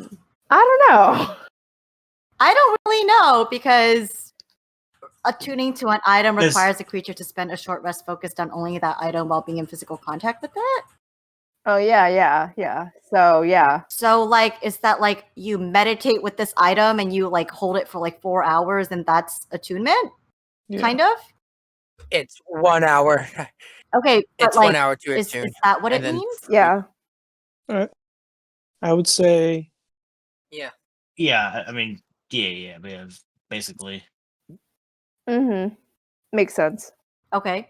don't know. I don't really know because attuning to an item There's- requires a creature to spend a short rest focused on only that item while being in physical contact with it. Oh yeah. So yeah. So like, is that like you meditate with this item and you like hold it for like 4 hours and that's attunement? Yeah. Kind of? It's 1 hour. Okay, but It's like, 1 hour to is attune. that what it and then means? Yeah. All right. I would say Yeah. Yeah, I mean, yeah, basically. Mm-hmm. Makes sense. Okay.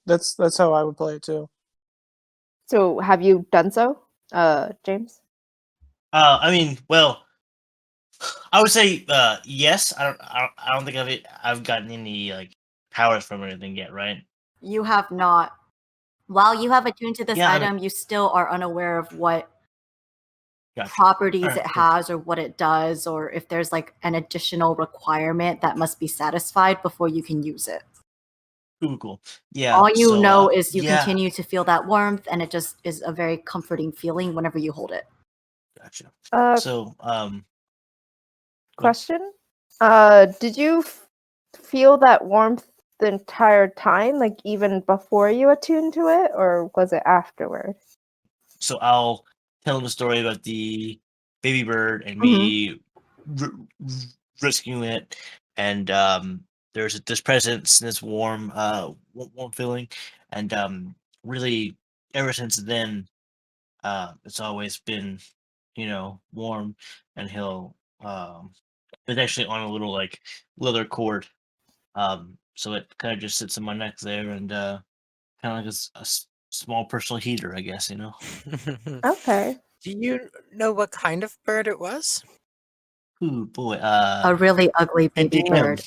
that's how I would play it too. So have you done so, James? I mean, well, I would say yes. I don't think I've gotten any like powers from or anything yet, right? You have not. While you have attuned to this Yeah, I mean- item, you still are unaware of what Gotcha. properties Alright, it cool. has or what it does, or if there's like an additional requirement that must be satisfied before you can use it. Cool. Yeah. All you so, know is you yeah, continue to feel that warmth, and it just is a very comforting feeling whenever you hold it. Gotcha. So So, question. Did you feel that warmth the entire time, like even before you attuned to it, or was it afterward? so I'll tell him a story about the baby bird and me rescuing it, and there's this presence, this warm feeling, and really ever since then, it's always been, warm, and he'll it's actually on a little like leather cord, so it kind of just sits in my neck there, and kind of like a small personal heater, I guess, Okay. Do you know what kind of bird it was? Ooh boy, A really ugly baby damn. bird.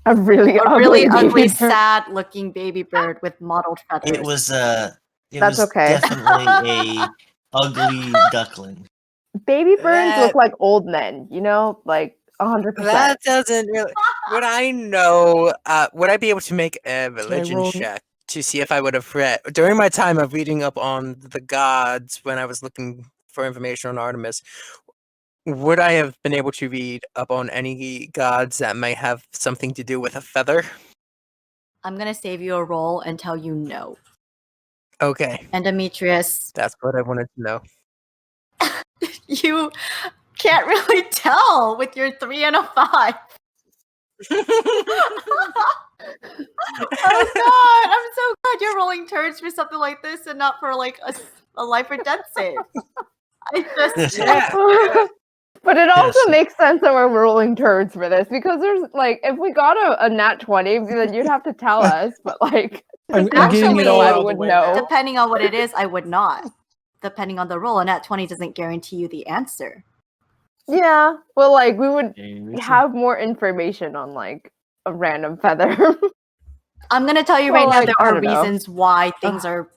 A really A ugly, really ugly, baby bird. sad-looking baby bird with mottled feathers. It was That's okay. definitely a ugly duckling. Baby birds That- look like old men, like 100%. That doesn't really. Would I know? Would I be able to make a religion roll- check to see if I would have read during my time of reading up on the gods when I was looking for information on Artemis? Would I have been able to read up on any gods that might have something to do with a feather? I'm gonna save you a roll and tell you no. Okay, And Demetrius, that's what I wanted to know. you can't really tell with your 3 and a 5. Oh god, I'm so glad you're rolling turns for something like this and not for like a life or death save. I just Yeah. But it also Yes. makes sense that we're rolling turds for this because there's like if we got a nat 20, then you'd have to tell us. But like I'm Actually, getting it all I out of the would way know. now. depending on what it is, I would not. Depending on the roll, a nat 20 doesn't guarantee you the answer. yeah, well, like we would Have have more information on like a random feather. I'm gonna tell you Well, right now, like, there I are don't know. reasons why things are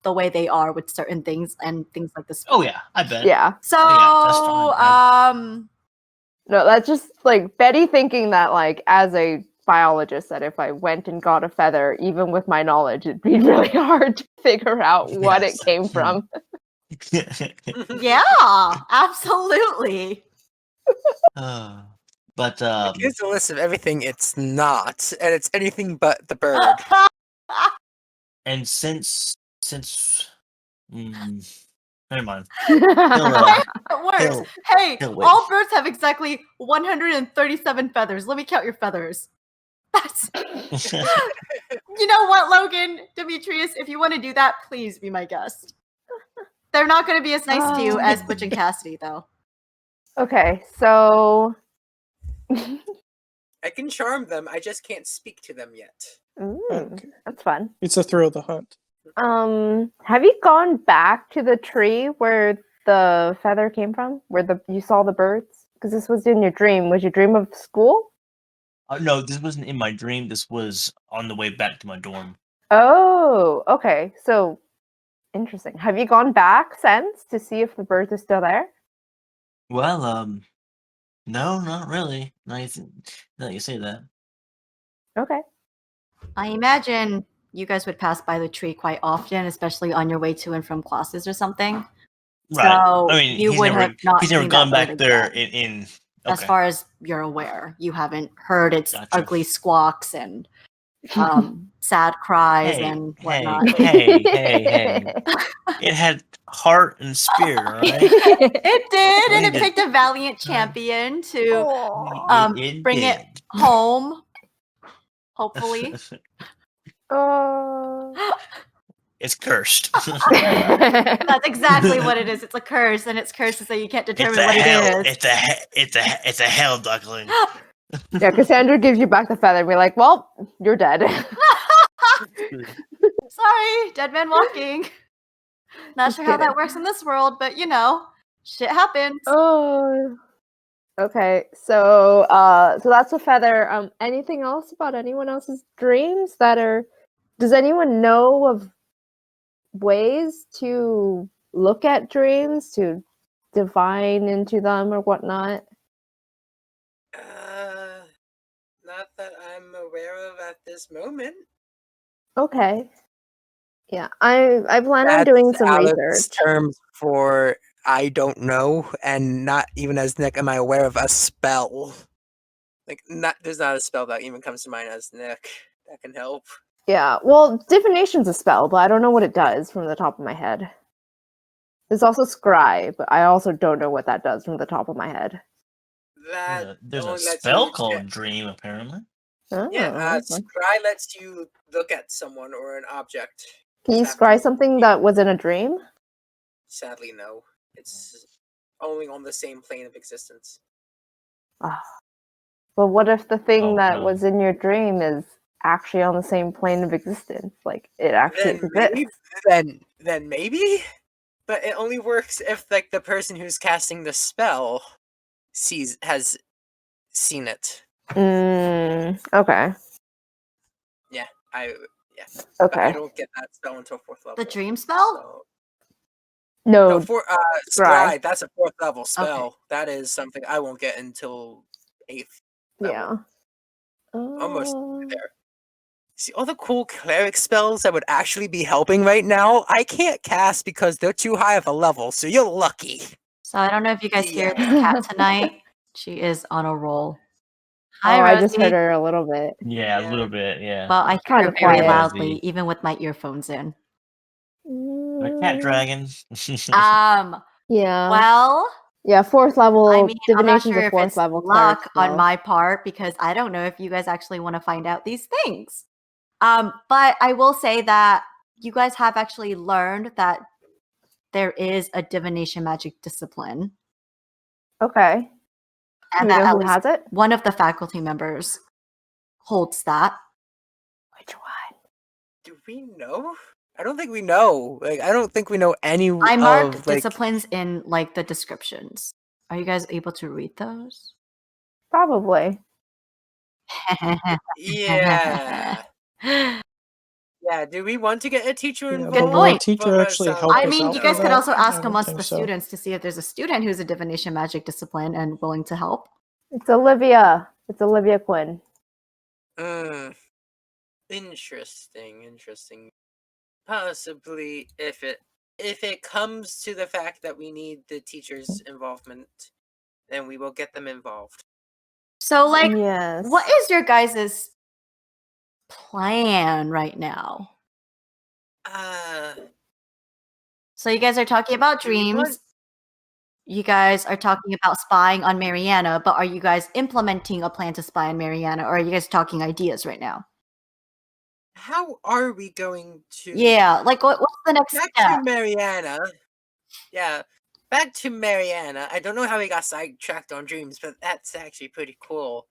the way they are with certain things and things like this. Oh yeah, I bet. yeah, So, yeah, that's fine. no, that's just like Betty thinking that like as a biologist that if I went and got a feather, even with my knowledge, it'd be really hard to figure out what Yes. it came from. yeah, absolutely. But Here's a list of everything it's not, and it's anything but the bird. and since never mind. It works. He'll- Hey, he'll wait. all birds have exactly 137 feathers. Let me count your feathers. That's. You know what, Logan, Demetrius? If you want to do that, please be my guest. They're not going to be as nice to you as Butch and Cassidy, though. Okay, so I can charm them, I just can't speak to them yet. Okay. that's fun. It's a thrill of the hunt. Have you gone back to the tree where the feather came from? Where you saw the birds? Because this was in your dream. Was your dream of school? No, this wasn't in my dream. This was on the way back to my dorm. Oh, okay. So interesting. Have you gone back since to see if the birds are still there? Well, no, not really. Now you say that. Okay. I imagine you guys would pass by the tree quite often, especially on your way to and from classes or something. Right. So I mean, you would have not he's never seen gone that back bird there again. in As okay. far as you're aware, you haven't heard its Gotcha. ugly squawks and sad cries Hey, and hey, whatnot. hey. It had heart and spirit, all right? It did, and it It- picked a valiant champion to it bring it did. home. Hopefully. Oh. It's cursed. That's exactly what it is. It's a curse, and it's cursed so you can't determine what it is. It's a hell duckling. Yeah, Cassandra gives you back the feather and we're like, well, you're dead. Sorry, dead man walking. Not sure how that works in this world, but you know, shit happens. Oh. Okay, so so that's a feather. Anything else about anyone else's dreams that are? Does anyone know of ways to look at dreams, to divine into them or whatnot? Not that I'm aware of at this moment. Okay. Yeah, I plan on doing some Alex's research. term for I don't know, and not even as Nick am I aware of a spell. Like, there's not a spell that even comes to mind as Nick that can help. Yeah, well, divination's a spell, but I don't know what it does from the top of my head. There's also scry, but I also don't know what that does from the top of my head. There's a only lets spell you called check- Dream, apparently. Oh, Yeah, okay. scry lets you look at someone or an object. Can you after scry something that was in a dream? Sadly, no. It's only on the same plane of existence. Ah. But what if the thing Oh, that no. was in your dream is actually on the same plane of existence? Like, it actually Then maybe, exists. then maybe, but it only works if like the person who's casting the spell has seen it. Okay. But I Okay. don't get that spell until 4th level. The dream spell? So, No, no, scry. scry. That's a 4th level spell. That is something I won't get until 8th level. Yeah. Almost there. See, all the cool cleric spells that would actually be helping right now, I can't cast because they're too high of a level, so you're lucky. So I don't know if you guys hear Yeah. this cat tonight. She is on a roll. Oh, Hi, I Rosie. just heard her a little bit. Yeah, Yeah. a little bit, yeah. Well, I hear Kinda her very quiet. loudly, Rosie. even with my earphones in. The Catdragons. Yeah. Well, Yeah, 4th level. I mean, I'm not Divination's sure a if 4th it's level cleric luck on spell. my part because I don't know if you guys actually want to find out these things. But I will say that you guys have actually learned that there is a divination magic discipline, Okay. Do and we that know at who least has it? one of the faculty members holds that. Which one? Do we know? I don't think we know. Like, I don't think we know any I marked of, like... disciplines in like the descriptions. Are you guys able to read those? Probably. Yeah. Yeah, do we want to get a teacher Yeah, involved? Good but will a point. teacher Well, actually that's, help I us mean, out you for guys could that? also I ask don't amongst think the so. students to see if there's a student who's a divination magic discipline and willing to help. It's Olivia. It's Olivia Quinn. Interesting. Possibly if it comes to the fact that we need the teacher's involvement, then we will get them involved. So, like, Yes. what is your guys' plan right now? So you guys are talking about Do we dreams. want- You guys are talking about spying on Mariana, but are you guys implementing a plan to spy on Mariana, or are you guys talking ideas right now? How are we going to... Yeah, like what's the next Back step? to Mariana. Yeah, back to Mariana. I don't know how we got sidetracked on dreams, but that's actually pretty cool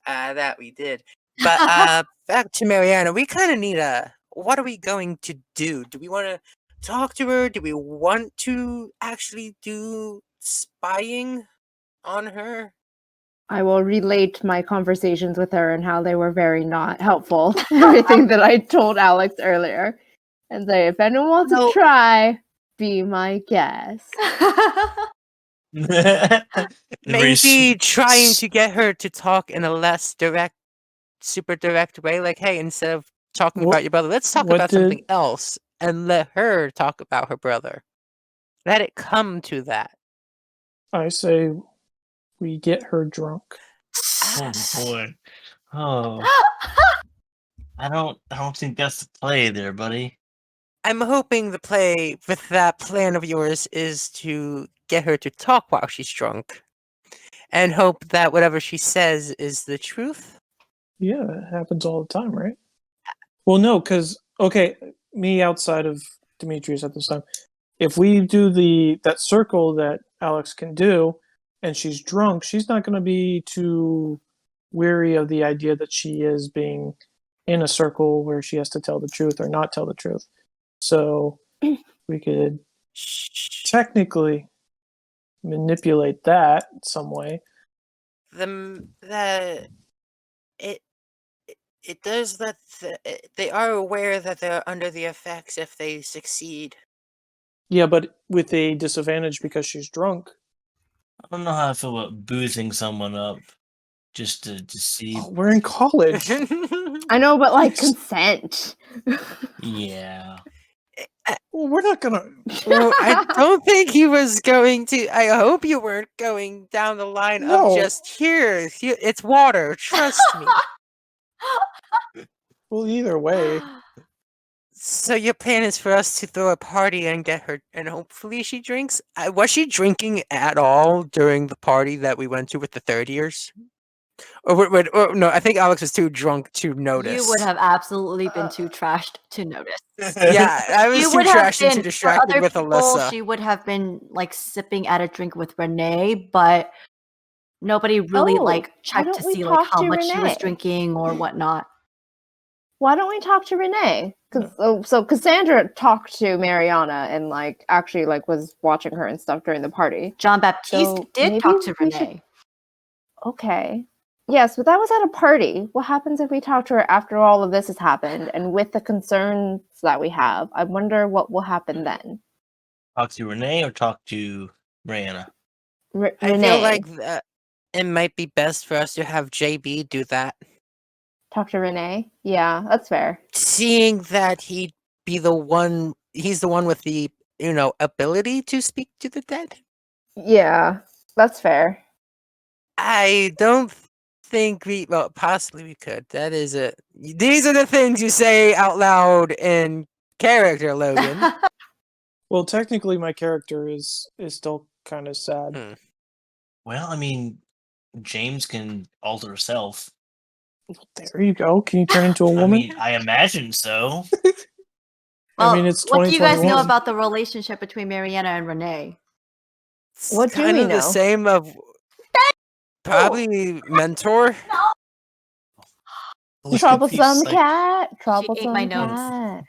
that we did. But back to Mariana, we kind of need what are we going to do? Do we want to talk to her? Do we want to actually do spying on her? I will relate my conversations with her and how they were very not helpful. Everything that I told Alex earlier. And say, if anyone wants No. to try, be my guest. Maybe trying to get her to talk in a less super direct way. Like, hey, instead of talking What- about your brother, let's talk what about did- something else and let her talk about her brother. Let it come to that. I say we get her drunk. Oh boy. Oh, I don't think that's the play there, buddy. I'm hoping the play with that plan of yours is to get her to talk while she's drunk, and hope that whatever she says is the truth. Yeah, it happens all the time, right? Well, no, because me outside of Demetrius at this time, if we do that circle that Alex can do, and she's drunk, she's not going to be too weary of the idea that she is being in a circle where she has to tell the truth or not tell the truth. So we could technically manipulate that some way. It does that. They are aware that they're under the effects if they succeed. Yeah, but with a disadvantage because she's drunk. I don't know how I feel about boozing someone up just to see. Oh, we're in college. I know, but like consent. Yeah. Well, we're not gonna. Well, I don't think he was going to. I hope you weren't going down the line No. of just here. It's water. Trust me. Well, either way. So your plan is for us to throw a party and get her, and hopefully she drinks. Was she drinking at all during the party that we went to with the third years? Or no, I think Alex was too drunk to notice. You would have absolutely been too trashed to notice. Yeah, I was You too would have trashed and too been, for distracted other with people, Alyssa. she would have been like sipping at a drink with Renee, but nobody really Oh, like why checked don't to we see like talk how to much she was Renee? drinking or whatnot. Why don't we talk to Renee? So Cassandra talked to Mariana and like actually like was watching her and stuff during the party. John Baptiste So did maybe talk to we should- Renee. Okay. Yes, but that was at a party. What happens if we talk to her after all of this has happened and with the concerns that we have? I wonder what will happen then. Talk to Renee or talk to Mariana? I Renee, feel like it might be best for us to have JB do that. talk to Renee. Yeah, that's fair. Seeing that he'd be the one, he's the one with the, ability to speak to the dead. Yeah, that's fair. I don't think possibly we could. That is it. These are the things you say out loud in character, Logan. Well, technically, my character is still kind of sad. Well, I mean, James can alter herself. There you go. Can you turn into a I woman? mean, I imagine so. Well, I mean, it's what do you guys know 2021. about the relationship between Mariana and Renee? What do kind we of the know? same of probably mentor. Troublesome Like, cat. She ate Troublesome my notes. cat.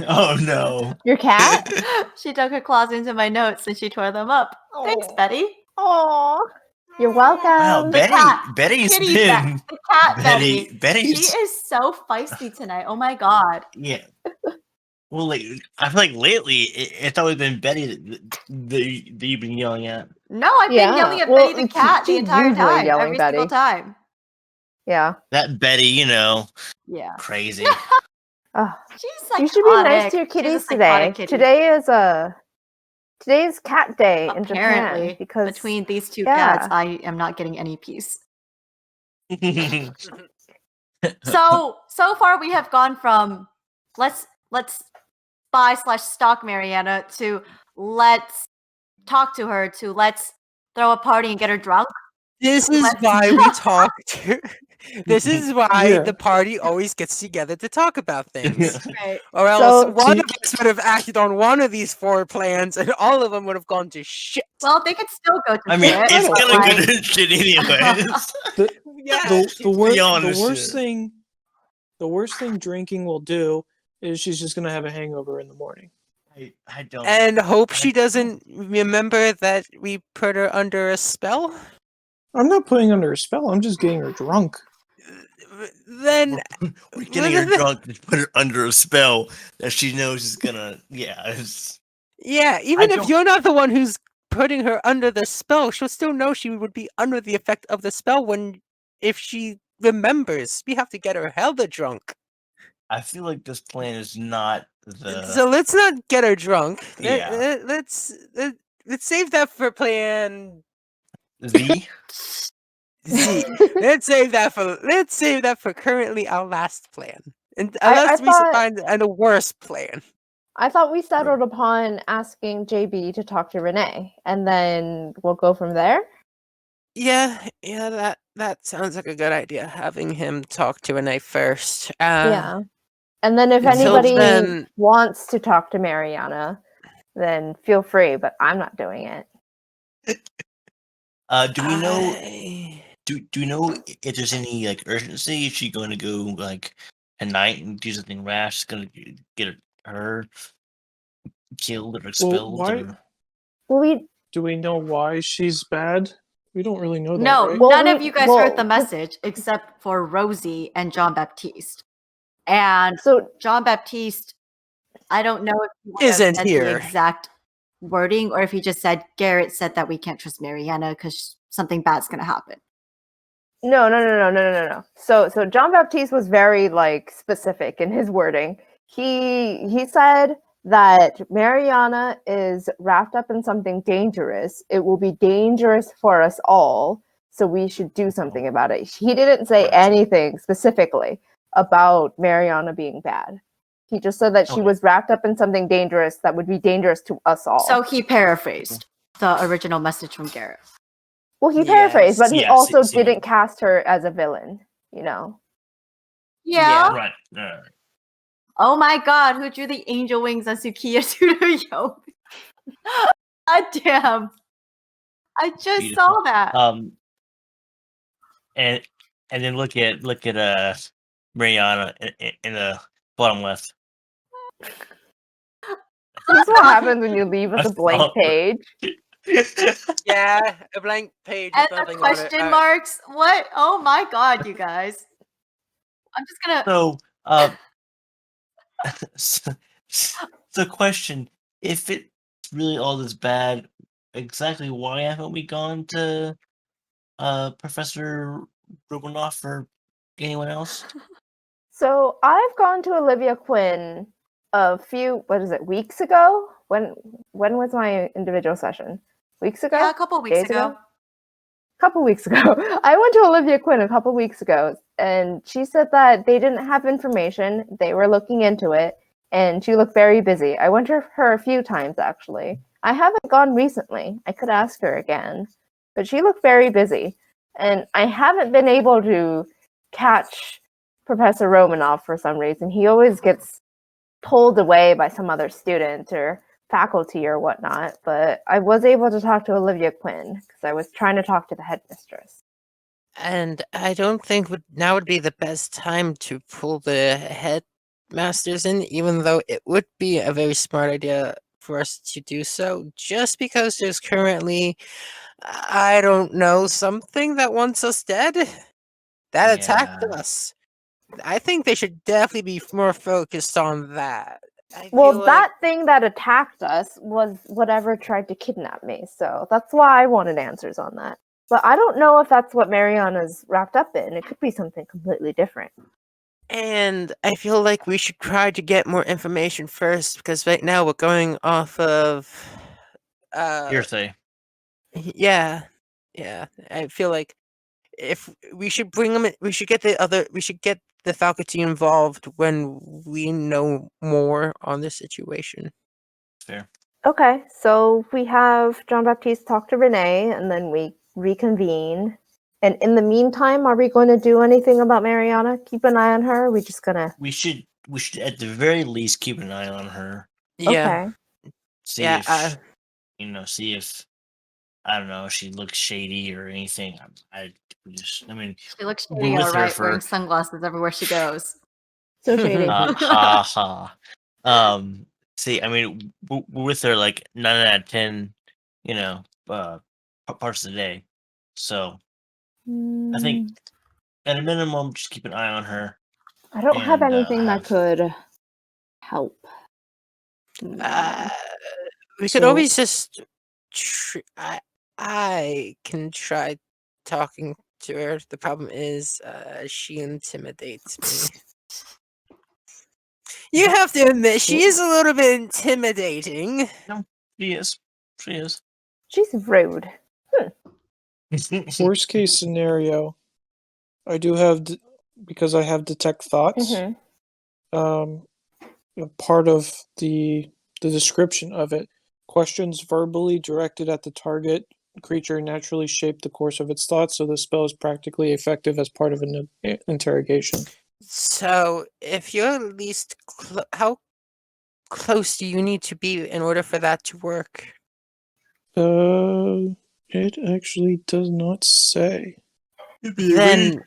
oh no. Your cat? She dug her claws into my notes and she tore them up. Thanks, Betty. Aw. You're welcome. Wow, The Betty. cat. Betty's Kitty been. the cat Betty. She Betty's. is so feisty tonight. Oh my god. Yeah. Well, like I feel like lately it's always been Betty that you've been yelling at. No, I've been yelling at Betty the cat the she's entire usually time. yelling Every Betty. single time. Yeah. That Betty, Yeah. crazy. Oh, She's psychotic. you should be nice to your She's a kitties psychotic today. kitty. Today's cat day in Apparently, Japan because between these two yeah. cats, I am not getting any peace. So far we have gone from let's spy/stalk Mariana to let's talk to her to let's throw a party and get her drunk. This is why we talked. This is why Yeah. the party always gets together to talk about things. Right. Or else So- one of us would have acted on one of these 4 plans and all of them would have gone to shit. Well, they could still go to I mean, shit, it's but, gonna like, go to shit anyways. The worst thing drinking will do is she's just gonna have a hangover in the morning. I don't. And hope she doesn't remember that we put her under a spell. I'm not putting her under a spell. I'm just getting her drunk. Then We're getting her drunk to put her under a spell that she knows is gonna. Yeah. yeah, even if don't- you're not the one who's putting her under the spell, she'll still know she would be under the effect of the spell if she remembers. We have to get her hella drunk. I feel like this plan is not the. So let's not get her drunk. Yeah. Let's save that for plan Z. Z. let's save that for currently our last plan. And I unless we thought- find a worse plan. I thought we settled upon asking JB to talk to Renee, and then we'll go from there. Yeah, that sounds like a good idea. Having him talk to Renee first. Yeah. And then if until anybody then- wants to talk to Mariana, then feel free, but I'm not doing it. Do we know? I- Do we know if there's any like urgency? Is she going to go like tonight and do something rash? Is going to get her killed or expelled? why- or... Well, Do we know why she's bad? We don't really know that, No, right? Well, none we- of you guys well, heard the message except for Rosie and John Baptiste. And so John Baptiste, I don't know if he would have Isn't said here. the exact wording or if he just said Garrett said that we can't trust Mariana because something bad's gonna happen. No. So John Baptiste was very like specific in his wording. He said that Mariana is wrapped up in something dangerous. It will be dangerous for us all, so we should do something about it. He didn't say Right. anything specifically about Mariana being bad. He just said that she Okay. was wrapped up in something dangerous that would be dangerous to us all. So he paraphrased the original message from Garrett. well, he paraphrased, but he Yes, also see. didn't cast her as a villain, you know. Yeah. Right. Oh my god, who drew the angel wings on Sukiya Tsuruyo? God damn. I just Beautiful. saw that. And then look at Mariana in the bottom left. This is what happens when you leave with a blank Oh. page. Yeah, a blank page And with the nothing on it. question marks. What? Oh my god, you guys. I'm just gonna. So, the question: if it's really all this bad, exactly why haven't we gone to Professor Romanoff or anyone else? So I've gone to Olivia Quinn a few, weeks ago? When was my individual session? Weeks ago? Yeah, a couple weeks Days ago. Couple weeks ago. I went to Olivia Quinn a couple weeks ago, and she said that they didn't have information. They were looking into it, and she looked very busy. I went to her a few times, actually. I haven't gone recently. I could ask her again, but she looked very busy. And I haven't been able to catch Professor Romanoff for some reason. He always gets pulled away by some other student or faculty or whatnot, but I was able to talk to Olivia Quinn because I was trying to talk to the headmistress. And I don't think now would be the best time to pull the headmasters in, even though it would be a very smart idea for us to do so, just because there's currently, I don't know, something that wants us dead that attacked Yeah. us. I think they should definitely be more focused on that. I Well, feel that thing that attacked us was whatever tried to kidnap me, so that's why I wanted answers on that. But I don't know if that's what Mariana's wrapped up in. It could be something completely different. And I feel like we should try to get more information first, because right now we're going off of Hearsay. yeah. I feel like if we should bring them, we should get the faculty involved when we know more on the situation. Fair. Okay, so we have John Baptiste talk to Renee, and then we reconvene. And in the meantime, are we going to do anything about Mariana? Keep an eye on her? Or are we just gonna? We should at the very least keep an eye on her. Yeah. Okay. See Yeah, if see if I don't know, she looks shady or anything. I mean, She looks We're shady, with all her right, for- wearing sunglasses everywhere she goes. So shady. ha ha. See, I mean, we're with her like 9 out of 10, parts of the day. So I think at a minimum, just keep an eye on her. I don't have and, anything that have- could help. We could So- always just. I can try talking to her. The problem is, she intimidates me. You have to admit, she is a little bit intimidating. She is. She is. She's rude. Worst case scenario, I do have because I have detect thoughts. Mhm. A part of the description of it, questions verbally directed at the target creature naturally shape the course of its thoughts, so the spell is practically effective as part of an interrogation. So, if you're at least how close do you need to be in order for that to work? It actually does not say. Then,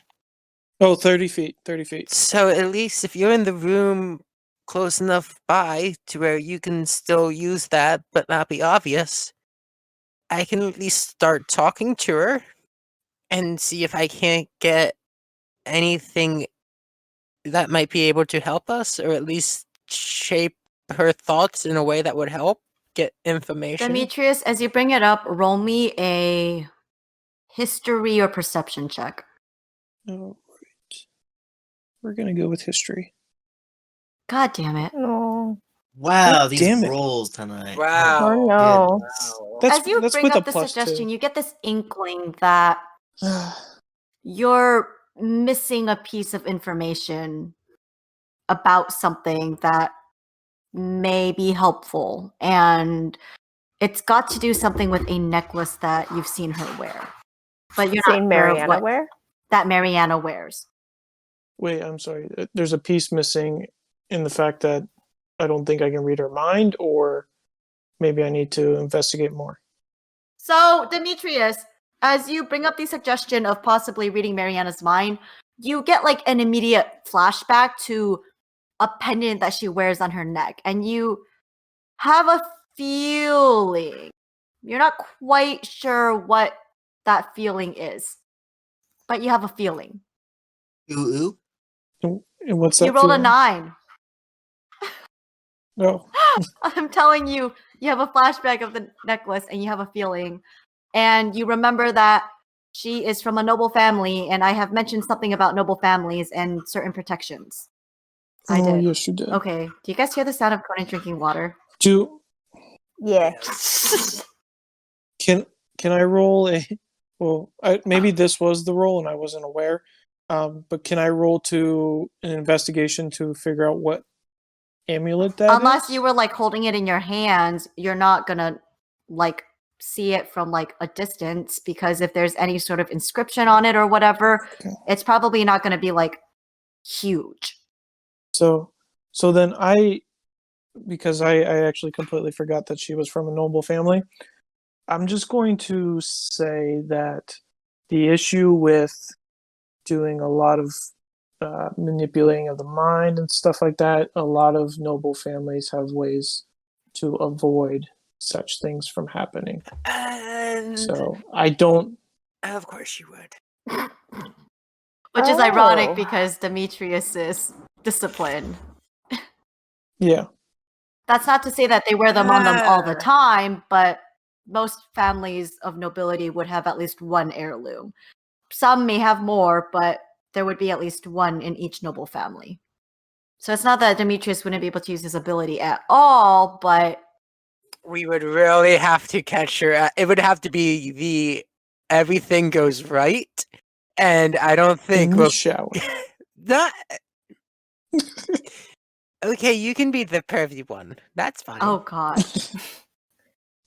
Oh, 30 feet. 30 feet. so at least if you're in the room close enough by to where you can still use that but not be obvious, I can at least start talking to her and see if I can't get anything that might be able to help us, or at least shape her thoughts in a way that would help get information. Demetrius, as you bring it up, roll me a history or perception check. All right. We're going to go with history. God damn it. No. Wow, God these damn it. rolls tonight. Wow. Oh no. That's, As you that's bring with up a the plus suggestion, two. you get this inkling that you're missing a piece of information about something that may be helpful, and it's got to do something with a necklace that you've seen her wear, but you're not Seen sure Mariana what wear? that Mariana wears. Wait, I'm sorry. There's a piece missing in the fact that I don't think I can read her mind, or maybe I need to investigate more. So, Demetrius, as you bring up the suggestion of possibly reading Mariana's mind, you get like an immediate flashback to a pendant that she wears on her neck, and you have a feeling. You're not quite sure what that feeling is, but you have a feeling. Ooh, ooh. And what's that You rolled feeling? a 9. No. I'm telling you, you have a flashback of the necklace and you have a feeling. And you remember that she is from a noble family, and I have mentioned something about noble families and certain protections. I Oh, did. yes, you did. Okay. Do you guys hear the sound of Conan drinking water? Yeah. Can I roll a? Well, maybe this was the roll and I wasn't aware. But can I roll to an investigation to figure out what amulet that Unless is? you were like holding it in your hands, you're not gonna like see it from like a distance, because if there's any sort of inscription on it or whatever, Okay. it's probably not gonna be like huge. So then because I actually completely forgot that she was from a noble family. I'm just going to say that the issue with doing a lot of manipulating of the mind and stuff like that, a lot of noble families have ways to avoid such things from happening. And So I don't. of course you would. Which is ironic Oh. because Demetrius is disciplined. Yeah. That's not to say that they wear them on them all the Ah. time, but most families of nobility would have at least one heirloom. Some may have more, but there would be at least one in each noble family. So it's not that Demetrius wouldn't be able to use his ability at all, but We would really have to catch her. It would have to be the everything goes right, and I don't think In the we'll shower. not. Okay, you can be the pervy one. That's fine. oh god.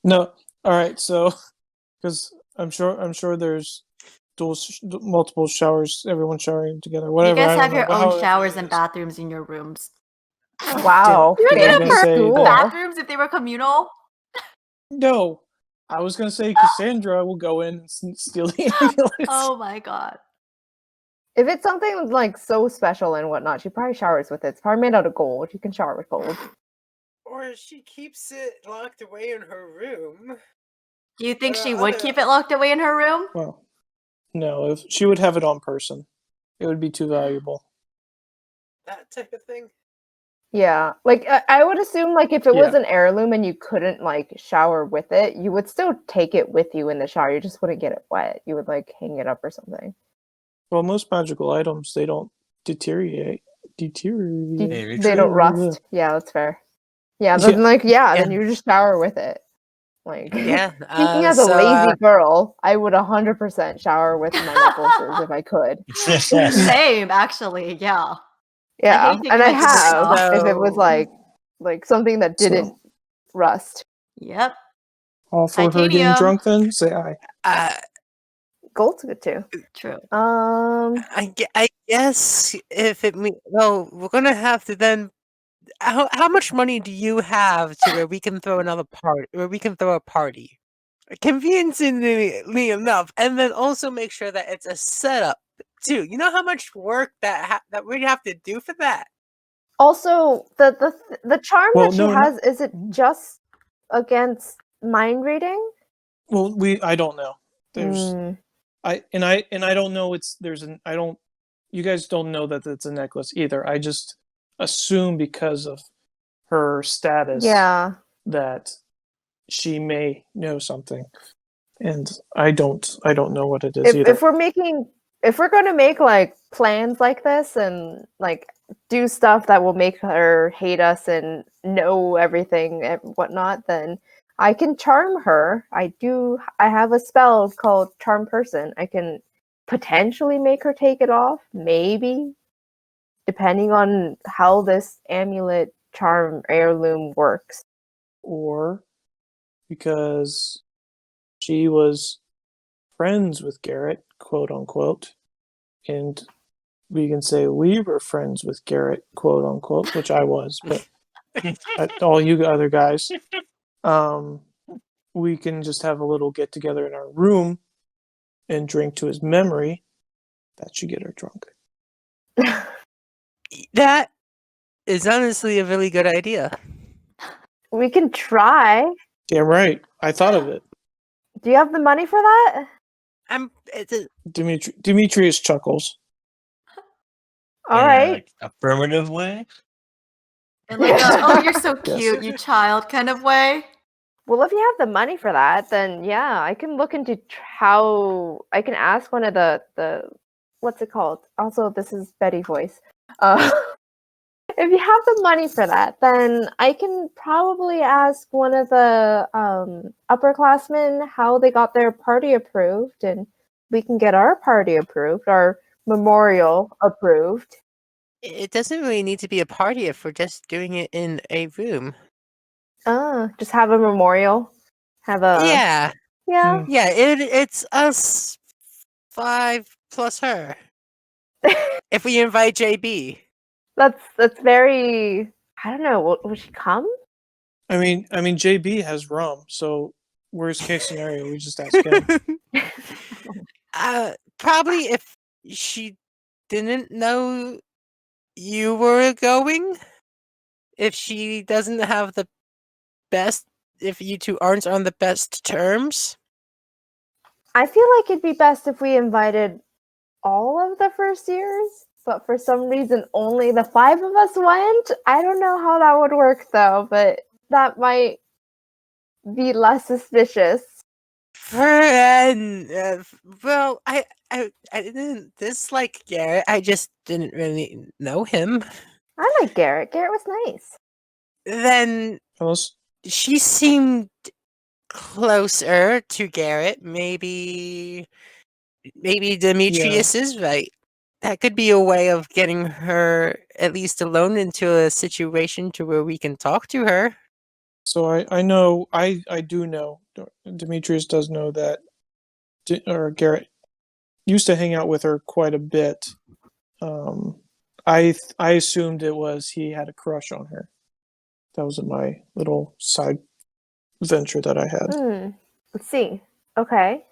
No. All right. So, because I'm sure there's multiple showers, everyone showering together. Whatever. You I guys don't have know, your own however showers it and is. bathrooms in your rooms. Wow. You would I was get a gonna say pair of that- bathrooms if they were communal. No, I was gonna say Cassandra will go in and steal the ambulance. Oh my god. If it's something like so special and whatnot, she probably showers with it. It's probably made out of gold. You can shower with gold. Or she keeps it locked away in her room. Do you think she Other- would keep it locked away in her room? Well, no, if she would have it on person, it would be too valuable. That type of thing. Yeah, like I would assume, like if it was Yeah. an heirloom and you couldn't like shower with it, you would still take it with you in the shower. You just wouldn't get it wet. You would like hang it up or something. Well, most magical items, they don't deteriorate. deteriorate. They don't rust. Yeah, that's fair. Yeah, then then you just shower with it. Like, Yeah. speaking as a lazy girl, I would 100% shower with my necklaces if I could. Same, actually. Yeah. Yeah, hate taking and I my fingers have off. if it was like something that didn't So, rust. Yep. all for her getting Titanium. drunk then? Say aye. Gold's good too. True. I guess if it well, we're gonna have to then. How much money do you have to where we can throw another party? Where we can throw a party, conveniently enough, and then also make sure that it's a setup too. You know how much work that we have to do for that. Also, the charm Well, that she has, is it just against mind reading? Well, I don't know. There's Mm. I don't know you guys don't know that it's a necklace either. I just assume because of her status that she may know something. And I don't know what it is either. If we're going to make like plans like this and like do stuff that will make her hate us and know everything and whatnot, then I can charm her. I have a spell called Charm Person. I can potentially make her take it off, maybe, depending on how this amulet charm heirloom works. Or because she was friends with Garrett, quote unquote, and we can say we were friends with Garrett, quote unquote, which I was, but all you other guys, we can just have a little get together in our room and drink to his memory. That should get her drunk. That is honestly a really good idea. We can try. Damn right. I thought of it. Do you have the money for that? Demetrius chuckles. All right. Like, affirmative way? In like oh, you're so cute, you child kind of way. Well, if you have the money for that, then yeah, I can look into how I can ask one of the what's it called? Also, this is Betty voice. If you have the money for that, then I can probably ask one of the upperclassmen how they got their party approved, and we can get our party approved, our memorial approved. It doesn't really need to be a party if we're just doing it in a room. Just have a memorial. Have a Yeah. yeah. It's us 5 plus her. If we invite JB. That's very. I don't know. Will she come? I mean, JB has rum, so worst case scenario, we just ask him. Probably if she didn't know you were going, if she doesn't have the best, if you two aren't on the best terms. I feel like it'd be best if we invited all of the first years, but for some reason only the 5 of us went. I don't know how that would work though, but that might be less suspicious. Well, I didn't dislike Garrett. I just didn't really know him. I like Garrett. Garrett was nice. Then she seemed closer to Garrett. Maybe Demetrius is right. That could be a way of getting her at least alone into a situation to where we can talk to her. So I know, I do know, Demetrius does know that Garrett used to hang out with her quite a bit. I assumed it was he had a crush on her. That was my little side venture that I had. Let's see. Okay.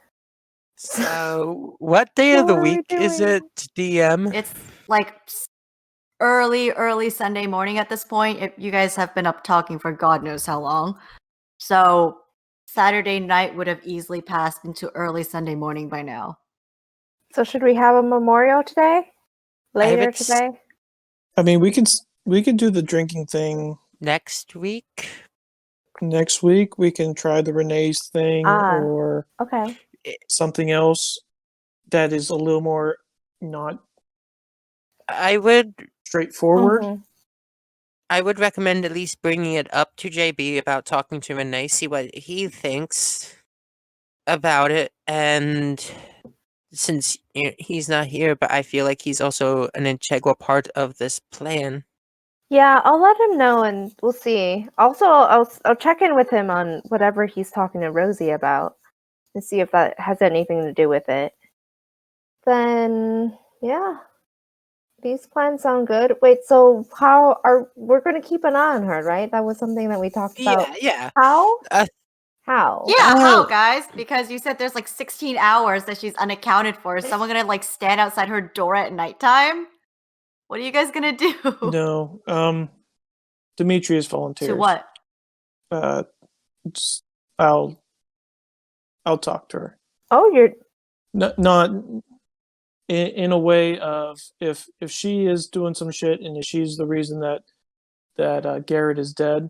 So, what day of the week is it, DM? It's like early Sunday morning at this point. If you guys have been up talking for God knows how long. So Saturday night would have easily passed into early Sunday morning by now. So should we have a memorial today? Later today? I mean, we could do the drinking thing next week. Next week we can try the Renee's thing or something else that is a little more not I would Straightforward. Mhm. I would recommend at least bringing it up to JB about talking to Renee, see what he thinks about it. And since he's not here, but I feel like he's also an integral part of this plan. Yeah, I'll let him know, and we'll see. Also, I'll check in with him on whatever he's talking to Rosie about, and see if that has anything to do with it. Then, yeah, these plans sound good. Wait, so we're going to keep an eye on her, right? That was something that we talked about. Yeah. How? Uh, How? Yeah, how, Oh. guys? Because you said there's like 16 hours that she's unaccounted for. Is someone gonna like stand outside her door at nighttime? What are you guys gonna do? No. Demetrius volunteers. To what? Just- I'll talk to her. Oh, you're. Not in a way of if she is doing some shit and if she's the reason that Garrett is dead,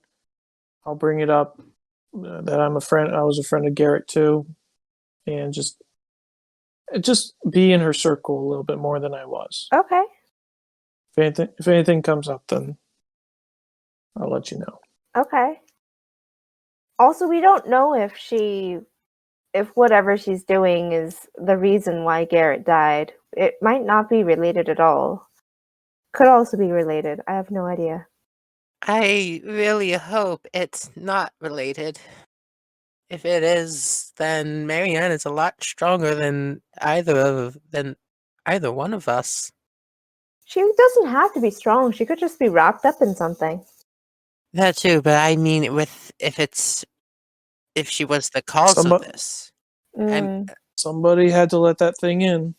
I'll bring it up that I was a friend of Garrett too, and just be in her circle a little bit more than I was. Okay. If anything comes up, then I'll let you know. Okay. Also, we don't know if whatever she's doing is the reason why Garrett died. It might not be related at all. Could also be related. I have no idea. I really hope it's not related. If it is, then Mariana is a lot stronger than either one of us. She doesn't have to be strong. She could just be wrapped up in something. That too, but I mean, if she was the cause of this, Somebody had to let that thing in.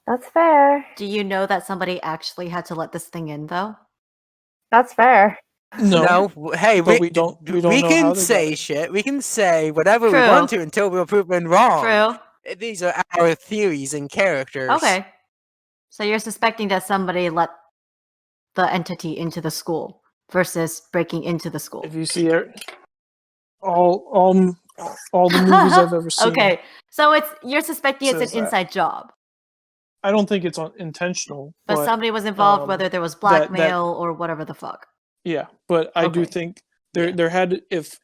That's fair. Do you know that somebody actually had to let this thing in, though? That's fair. No. Hey, But we don't we know how can they say got it. shit. We can say whatever True. we want to until we're proven wrong. True. These are our theories and characters. Okay. So you're suspecting that somebody let the entity into the school versus breaking into the school. If you see all the movies I've ever seen. Okay. So you're suspecting it's Says an that. inside job. I don't think it's intentional, But somebody was involved, whether there was blackmail or whatever the fuck. Yeah, but I do Okay. think there had if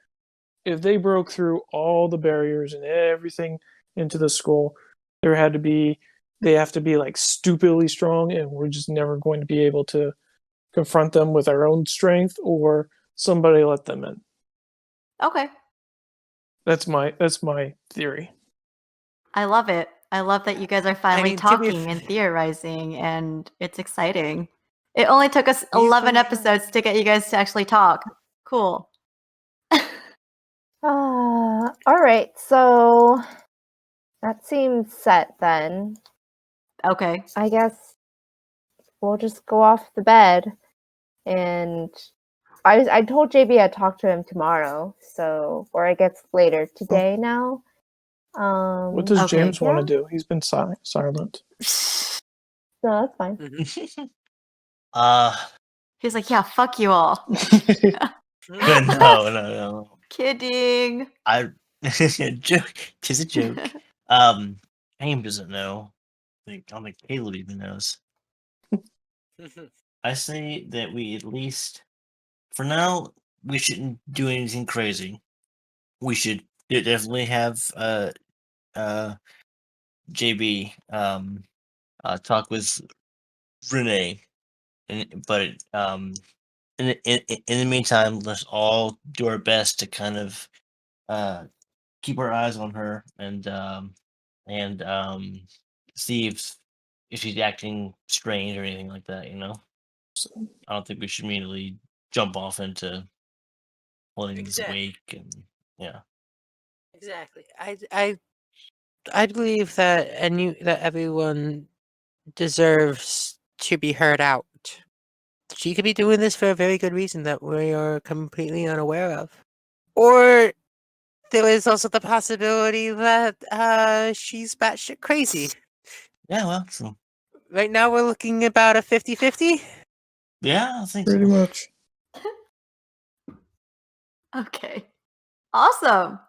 they broke through all the barriers and everything into the school, they have to be like stupidly strong, and we're just never going to be able to confront them with our own strength, or somebody let them in. Okay. That's my theory. I love it. I love that you guys are finally mean, to be talking and theorizing, and it's exciting. It only took us 11 episodes to get you guys to actually talk. Cool. All right. So that seems set then. Okay. I guess we'll just go off the bed, and I told JB I'd talk to him tomorrow, so or I guess later today now. What does Okay, James want yeah. to do? He's been silent. No, that's fine. He's like, yeah, fuck you all. No. Kidding. Joke. Tis a joke. Aim doesn't know. I don't think Caleb even knows. I say that we at least, for now, we shouldn't do anything crazy. We should definitely have JB talk with Renee, but in the meantime, let's all do our best to kind of keep our eyes on her and see if she's acting strange or anything like that. I don't think we should immediately jump off into holding things awake and yeah. Exactly. I believe that that everyone deserves to be heard out. She could be doing this for a very good reason that we are completely unaware of. Or there is also the possibility that she's batshit crazy. Yeah, well, true. Right now we're looking about a 50-50. Yeah, I think Pretty so. much. Okay. Awesome.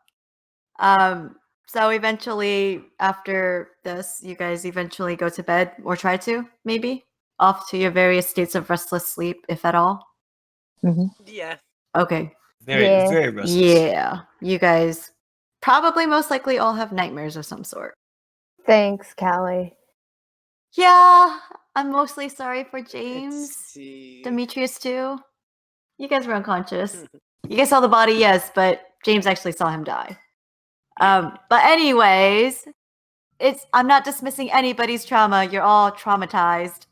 So eventually after this, you guys eventually go to bed or try to, maybe? off to your various states of restless sleep, if at all? Yeah. Okay. Very, Yeah. very restless. Yeah. You guys probably most likely all have nightmares of some sort. Thanks, Callie. Yeah, I'm mostly sorry for James. Let's see. Demetrius too. You guys were unconscious. You guys saw the body, yes, but James actually saw him die. But anyways, I'm not dismissing anybody's trauma. You're all traumatized.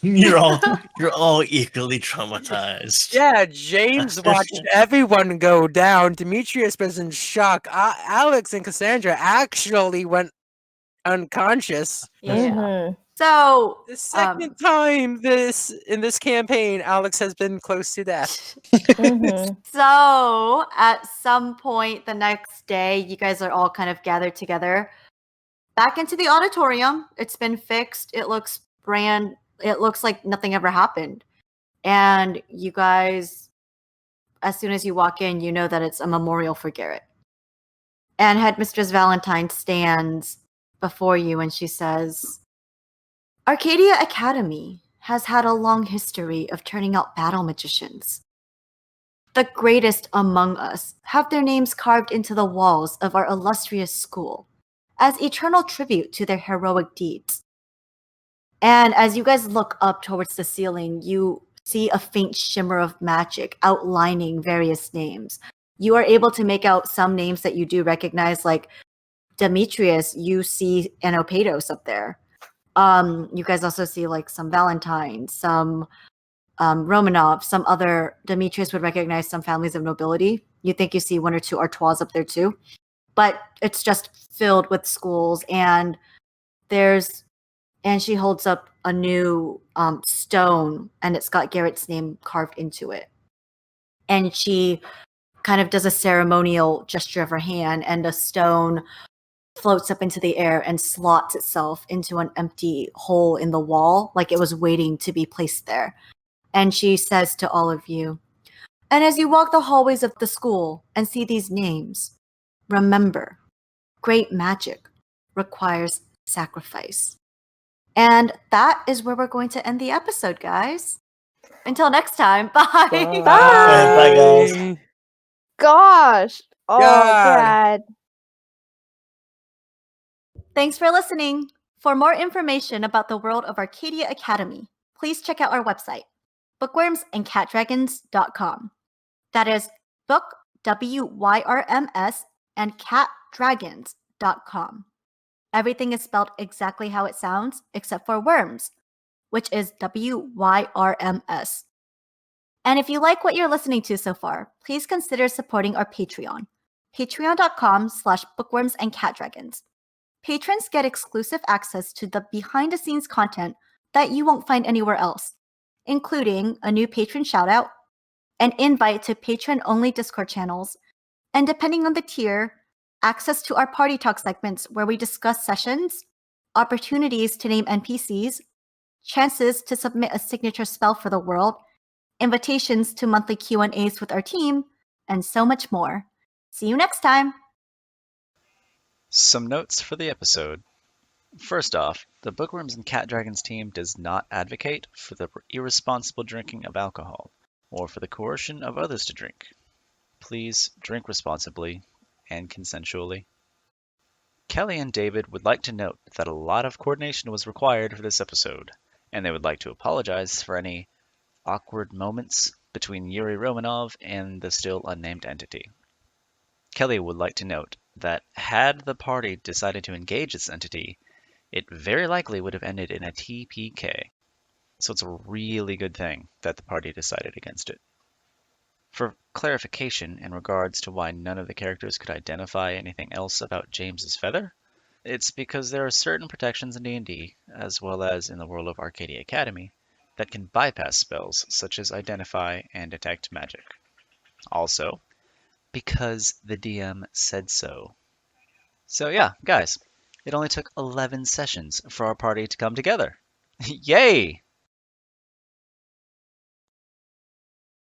You're all equally traumatized. Yeah, James watched everyone go down. Demetrius was in shock. Alex and Cassandra actually went unconscious. Yeah. Mhm. So The second time in this campaign, Alex has been close to death. Mhm. So at some point the next day, you guys are all kind of gathered together back into the auditorium. It's been fixed. It looks like nothing ever happened. And you guys, as soon as you walk in, you know that it's a memorial for Garrett. And Headmistress Valentine stands before you and she says, Arcadia Academy has had a long history of turning out battle magicians. The greatest among us have their names carved into the walls of our illustrious school as eternal tribute to their heroic deeds. And as you guys look up towards the ceiling, you see a faint shimmer of magic outlining various names. You are able to make out some names that you do recognize, like Demetrius, you see Anopatos up there. You guys also see like some Valentine, some Romanov, some other Demetrius would recognize some families of nobility. You think you see one or two Artois up there too. But it's just filled with schools, and she holds up a new stone, and it's got Garrett's name carved into it. And she kind of does a ceremonial gesture of her hand, and the stone floats up into the air and slots itself into an empty hole in the wall, like it was waiting to be placed there. And she says to all of you, and as you walk the hallways of the school and see these names, remember, great magic requires sacrifice. And that is where we're going to end the episode, guys. Until next time, bye. Bye. Bye, guys. Gosh. Oh, God. God. Thanks for listening. For more information about the world of Arcadia Academy, please check out our website, Bookwyrms and Catdragons.com. That is book, W-Y-R-M-S, and Catdragons.com. Everything is spelled exactly how it sounds, except for worms, which is W-Y-R-M-S. And if you like what you're listening to so far, please consider supporting our Patreon, patreon.com/Bookwyrms and Catdragons. Patrons get exclusive access to the behind-the-scenes content that you won't find anywhere else, including a new patron shoutout, an invite to patron-only Discord channels, and depending on the tier, access to our Party Talk segments where we discuss sessions, opportunities to name NPCs, chances to submit a signature spell for the world, invitations to monthly Q&As with our team, and so much more. See you next time! Some notes for the episode. First off, the Bookworms and Catdragons team does not advocate for the irresponsible drinking of alcohol or for the coercion of others to drink. Please drink responsibly and consensually. Kelly and David would like to note that a lot of coordination was required for this episode, and they would like to apologize for any awkward moments between Yuri Romanov and the still unnamed entity. Kelly would like to note that had the party decided to engage this entity, it very likely would have ended in a TPK. So it's a really good thing that the party decided against it. For clarification in regards to why none of the characters could identify anything else about James's feather, it's because there are certain protections in D&D, as well as in the world of Arcadia Academy, that can bypass spells such as Identify and Detect Magic. Also, because the DM said so. So yeah, guys, it only took 11 sessions for our party to come together. Yay!